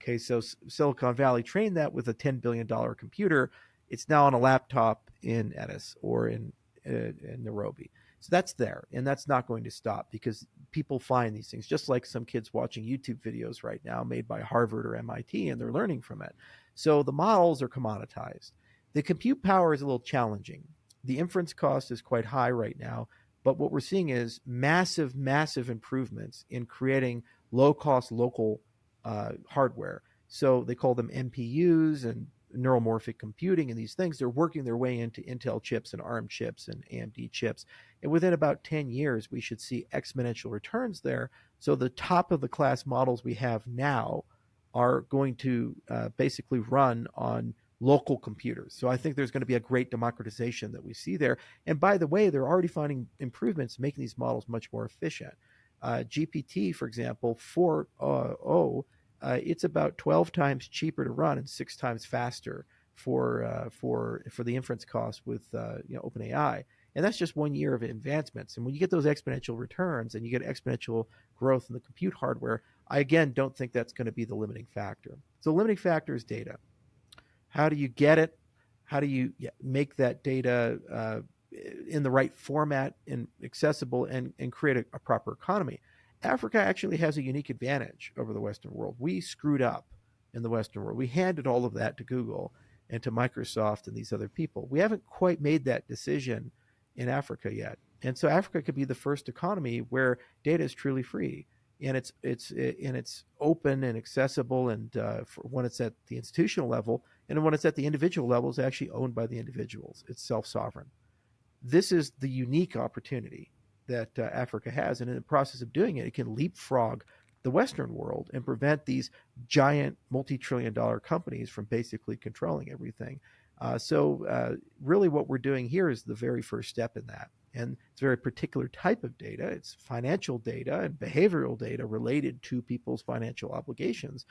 Speaker 1: Okay, so Silicon Valley trained that with a $10 billion computer. It's now on a laptop in Addis or in Nairobi. So that's there, and that's not going to stop because people find these things, just like some kids watching YouTube videos right now made by Harvard or MIT, and they're learning from it. So the models are commoditized. The compute power is a little challenging. The inference cost is quite high right now, but what we're seeing is massive, massive improvements in creating low-cost local hardware. So they call them NPUs and neuromorphic computing and these things. They're working their way into Intel chips and ARM chips and AMD chips. And within about 10 years, we should see exponential returns there. So the top of the class models we have now are going to basically run on local computers. So I think there's going to be a great democratization that we see there. And by the way, they're already finding improvements making these models much more efficient. GPT, for example, 4.0, it's about 12 times cheaper to run and 6 times faster for the inference cost with OpenAI. And that's just 1 year of advancements. And when you get those exponential returns and you get exponential growth in the compute hardware, I again don't think that's going to be the limiting factor. So the limiting factor is data. How do you get it? How do you make that data in the right format and accessible and create a proper economy? Africa actually has a unique advantage over the Western world. We screwed up in the Western world. We handed all of that to Google and to Microsoft and these other people. We haven't quite made that decision in Africa yet. And so Africa could be the first economy where data is truly free, and it's open and accessible, and when it's at the institutional level, and when it's at the individual level, it's actually owned by the individuals. It's self-sovereign. This is the unique opportunity that Africa has, and in the process of doing it, it can leapfrog the Western world and prevent these giant multi-trillion-dollar companies from basically controlling everything. So really what we're doing here is the very first step in that. And it's a very particular type of data. It's financial data and behavioral data related to people's financial obligations.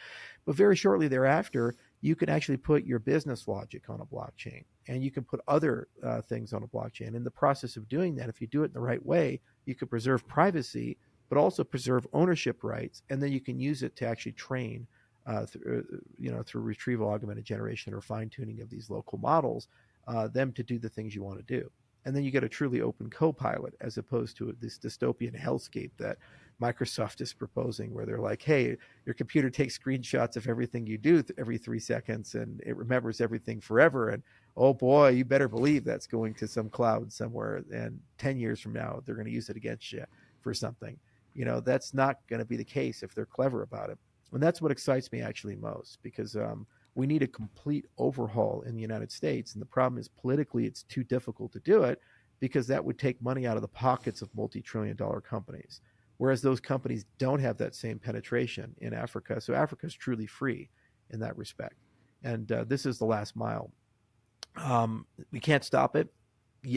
Speaker 1: But very shortly thereafter, you can actually put your business logic on a blockchain, and you can put other things on a blockchain. In the process of doing that, if you do it in the right way, you can preserve privacy, but also preserve ownership rights, and then you can use it to actually train through retrieval augmented generation or fine tuning of these local models, them to do the things you want to do. And then you get a truly open co-pilot, as opposed to this dystopian hellscape that Microsoft is proposing, where they're like, hey, your computer takes screenshots of everything you do every 3 seconds, and it remembers everything forever. And oh boy, you better believe that's going to some cloud somewhere. And 10 years from now, they're going to use it against you for something. That's not going to be the case if they're clever about it. And that's what excites me actually most, because we need a complete overhaul in the United States. And the problem is, politically, it's too difficult to do it, because that would take money out of the pockets of multi-trillion-dollar companies, whereas those companies don't have that same penetration in Africa. So Africa is truly free in that respect. And this is the last mile. We can't stop it.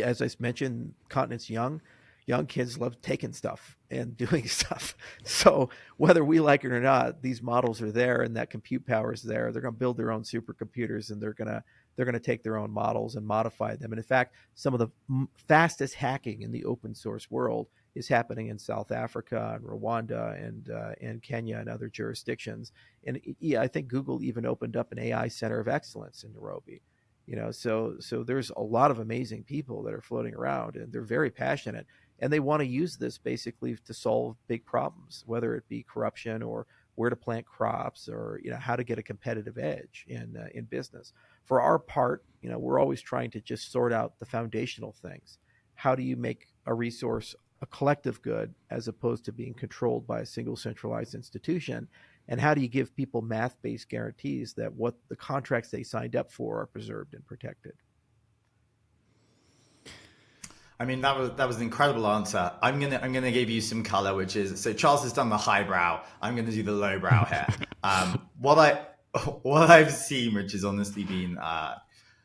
Speaker 1: As I mentioned, continent's young. Young kids love taking stuff and doing stuff. So whether we like it or not, these models are there, and that compute power is there. They're going to build their own supercomputers, and they're going to take their own models and modify them. And in fact, some of the fastest hacking in the open source world is happening in South Africa and Rwanda and Kenya and other jurisdictions. And I think Google even opened up an AI center of excellence in Nairobi. So there's a lot of amazing people that are floating around, and they're very passionate, and they want to use this basically to solve big problems, whether it be corruption or where to plant crops, or how to get a competitive edge in business. For our part, we're always trying to just sort out the foundational things. How do you make a resource a collective good as opposed to being controlled by a single centralized institution? And how do you give people math-based guarantees that what the contracts they signed up for are preserved and protected?
Speaker 3: I mean, that was an incredible answer. I'm gonna give you some color, which is, so Charles has done the highbrow. I'm gonna do the lowbrow here. What I've seen, which has honestly been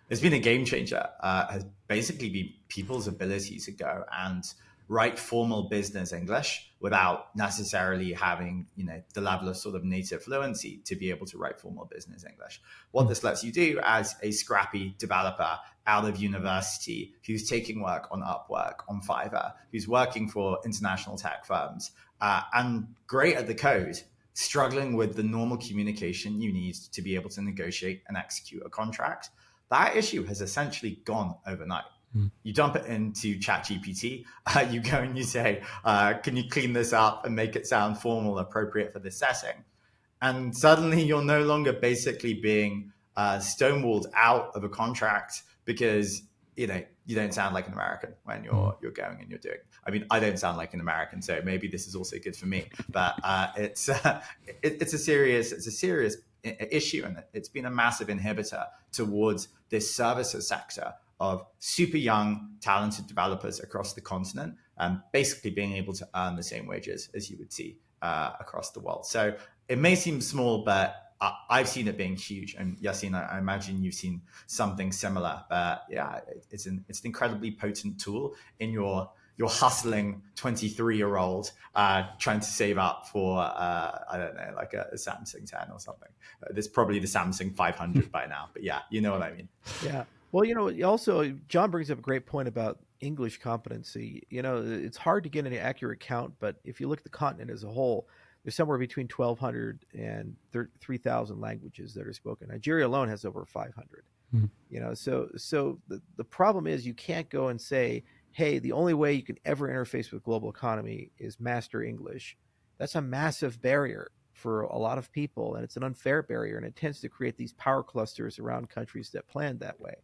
Speaker 3: it's been a game changer, has basically been people's ability to go and write formal business English without necessarily having, the level of sort of native fluency to be able to write formal business English. What this lets you do as a scrappy developer out of university who's taking work on Upwork, on Fiverr, who's working for international tech firms, and great at the code, struggling with the normal communication you need to be able to negotiate and execute a contract, that issue has essentially gone overnight. You dump it into ChatGPT, you go and you say, can you clean this up and make it sound formal, appropriate for this setting? And suddenly you're no longer basically being stonewalled out of a contract because, you don't sound like an American when you're going and you're doing. I mean, I don't sound like an American, so maybe this is also good for me. But it's a serious issue, and it's been a massive inhibitor towards this services sector of super young, talented developers across the continent, basically being able to earn the same wages as you would see across the world. So it may seem small, but I've seen it being huge. And Yassin, I imagine you've seen something similar. But yeah, it's an incredibly potent tool in your hustling 23-year-old trying to save up for, I don't know, like a Samsung 10 or something. There's probably the Samsung 500 by now. But yeah, you know what I mean.
Speaker 1: Yeah. Well, also, John brings up a great point about, English competency, it's hard to get an accurate count, but if you look at the continent as a whole, there's somewhere between 1,200 and 3,000 languages that are spoken. Nigeria alone has over 500.
Speaker 2: Mhm.
Speaker 1: So the problem is you can't go and say, hey, the only way you can ever interface with global economy is master English. That's a massive barrier for a lot of people, and it's an unfair barrier, and it tends to create these power clusters around countries that plan that way.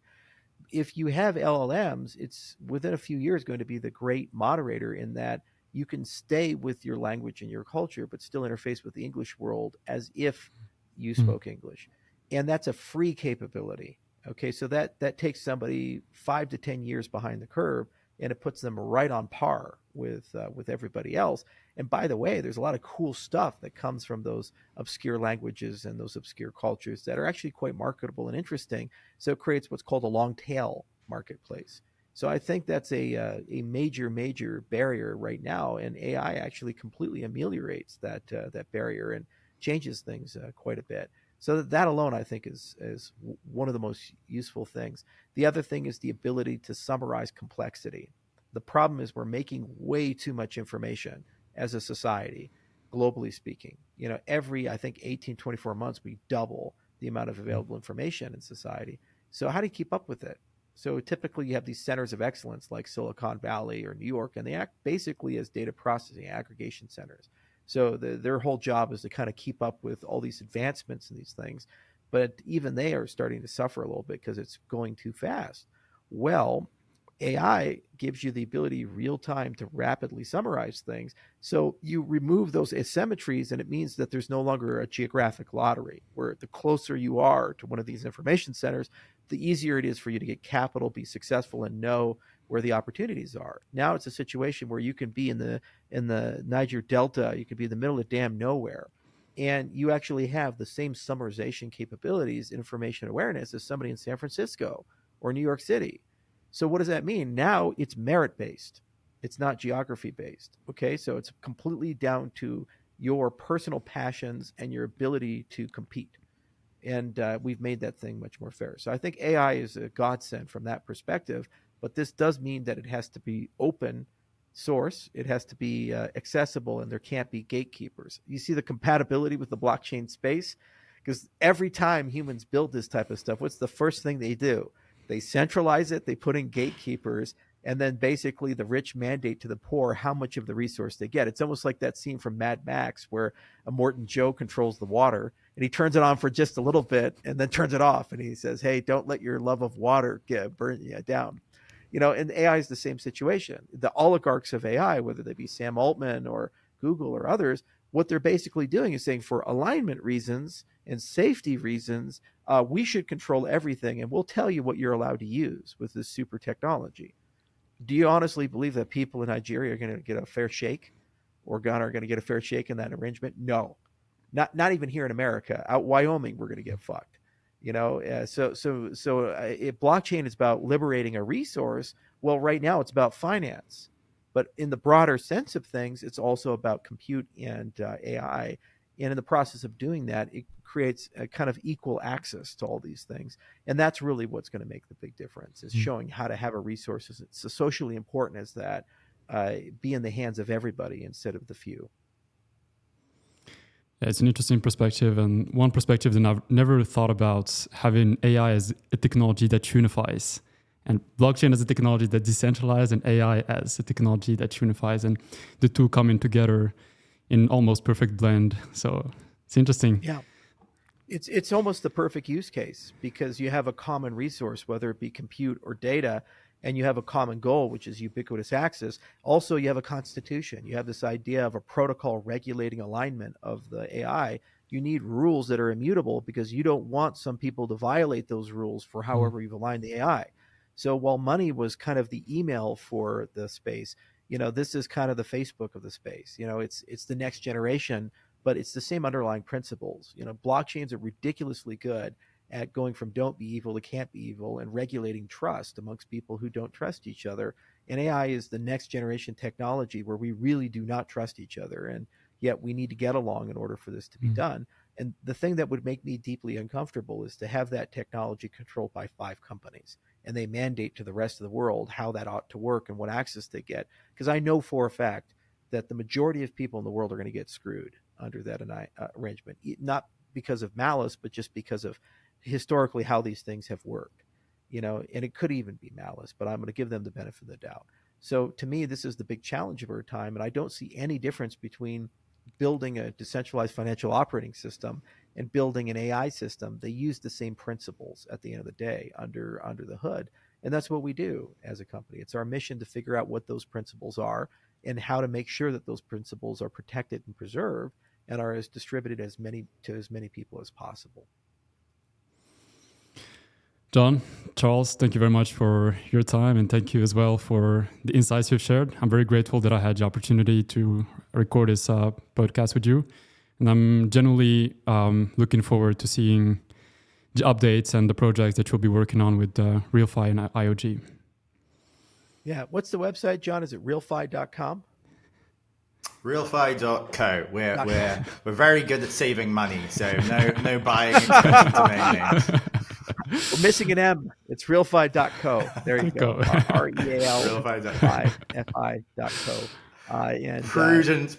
Speaker 1: If you have LLMs, it's within a few years going to be the great moderator in that you can stay with your language and your culture, but still interface with the English world as if you
Speaker 2: Mhm.
Speaker 1: spoke English. And that's a free capability. Okay, so that takes somebody 5 to 10 years behind the curve, and it puts them right on par with everybody else. And by the way, there's a lot of cool stuff that comes from those obscure languages and those obscure cultures that are actually quite marketable and interesting. So it creates what's called a long tail marketplace. So I think that's a major barrier right now, and AI actually completely ameliorates that barrier and changes things quite a bit. So that alone, I think, is one of the most useful things. The other thing is the ability to summarize complexity. The problem is we're making way too much information as a society, globally speaking. Every, I think, 18, 24 months, we double the amount of available information in society. So how do you keep up with it? So typically you have these centers of excellence like Silicon Valley or New York, and they act basically as data processing aggregation centers. So their whole job is to kind of keep up with all these advancements in these things. But even they are starting to suffer a little bit because it's going too fast. Well, AI gives you the ability real time to rapidly summarize things. So you remove those asymmetries, and it means that there's no longer a geographic lottery where the closer you are to one of these information centers, the easier it is for you to get capital, be successful, and know where the opportunities are. Now it's a situation where you can be in the Niger Delta, you could be in the middle of damn nowhere, and you actually have the same summarization capabilities, information awareness as somebody in San Francisco or New York City. So what does that mean? Now it's merit based. It's not geography based. Okay, so it's completely down to your personal passions and your ability to compete. And we've made that thing much more fair. So I think AI is a godsend from that perspective. But this does mean that it has to be open source. It has to be accessible, and there can't be gatekeepers. You see the compatibility with the blockchain space, because every time humans build this type of stuff, what's the first thing they do? They centralize it, they put in gatekeepers, and then basically the rich mandate to the poor how much of the resource they get. It's almost like that scene from Mad Max where a Morton Joe controls the water, and he turns it on for just a little bit and then turns it off, and he says, hey, don't let your love of water burn you down. And AI is the same situation. The oligarchs of AI, whether they be Sam Altman or Google or others, what they're basically doing is saying, for alignment reasons and safety reasons, we should control everything, and we'll tell you what you're allowed to use with this super technology. Do you honestly believe that people in Nigeria are going to get a fair shake, or Ghana are going to get a fair shake in that arrangement? No, not even here in America. Out Wyoming, we're going to get fucked. If blockchain is about liberating a resource, well, right now it's about finance, but in the broader sense of things, it's also about compute and AI. And in the process of doing that, it creates a kind of equal access to all these things. And that's really what's going to make the big difference, is showing how to have a resource as it's socially important as that be in the hands of everybody instead of the few.
Speaker 2: Yeah, it's an interesting perspective, and one perspective that I've never thought about, having AI as a technology that unifies, and blockchain as a technology that decentralizes, and AI as a technology that unifies, and the two coming together in almost perfect blend. So it's interesting.
Speaker 1: Yeah. It's almost the perfect use case, because you have a common resource, whether it be compute or data, and you have a common goal, which is ubiquitous access. Also, you have a constitution. You have this idea of a protocol regulating alignment of the AI. You need rules that are immutable, because you don't want some people to violate those rules for however you've aligned the AI. So while money was kind of the email for the space, this is kind of the Facebook of the space. It's the next generation, but it's the same underlying principles. Blockchains are ridiculously good at going from don't be evil to can't be evil, and regulating trust amongst people who don't trust each other. And AI is the next generation technology where we really do not trust each other, and yet we need to get along in order for this to be done. And the thing that would make me deeply uncomfortable is to have that technology controlled by 5 companies. and they mandate to the rest of the world how that ought to work and what access they get. Because I know for a fact that the majority of people in the world are going to get screwed under that arrangement, not because of malice, but just because of historically how these things have worked, and it could even be malice, but I'm going to give them the benefit of the doubt. So to me, this is the big challenge of our time. And I don't see any difference between building a decentralized financial operating system and building an AI system. They use the same principles at the end of the day under the hood. And that's what we do as a company. It's our mission to figure out what those principles are and how to make sure that those principles are protected and preserved and are as distributed to as many people as possible.
Speaker 2: John, Charles, thank you very much for your time, and thank you as well for the insights you've shared. I'm very grateful that I had the opportunity to record this podcast with you, and I'm genuinely looking forward to seeing the updates and the projects that you'll be working on with RealFi and IOG.
Speaker 1: Yeah, what's the website, John? Is it realfi.com?
Speaker 3: RealFi.co. We're very good at saving money, so no buying expensive domain names.
Speaker 1: We're missing an M. It's realfi.co. There you go. RealFi.co.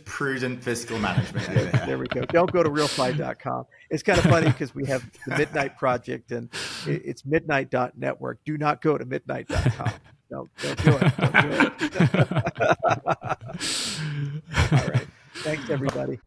Speaker 1: Prudent
Speaker 3: fiscal management.
Speaker 1: There we go. Don't go to realfi.com. It's kind of funny because we have the Midnight Project and it's midnight.network. Do not go to midnight.com. Don't do it. Don't do it. All right. Thanks, everybody.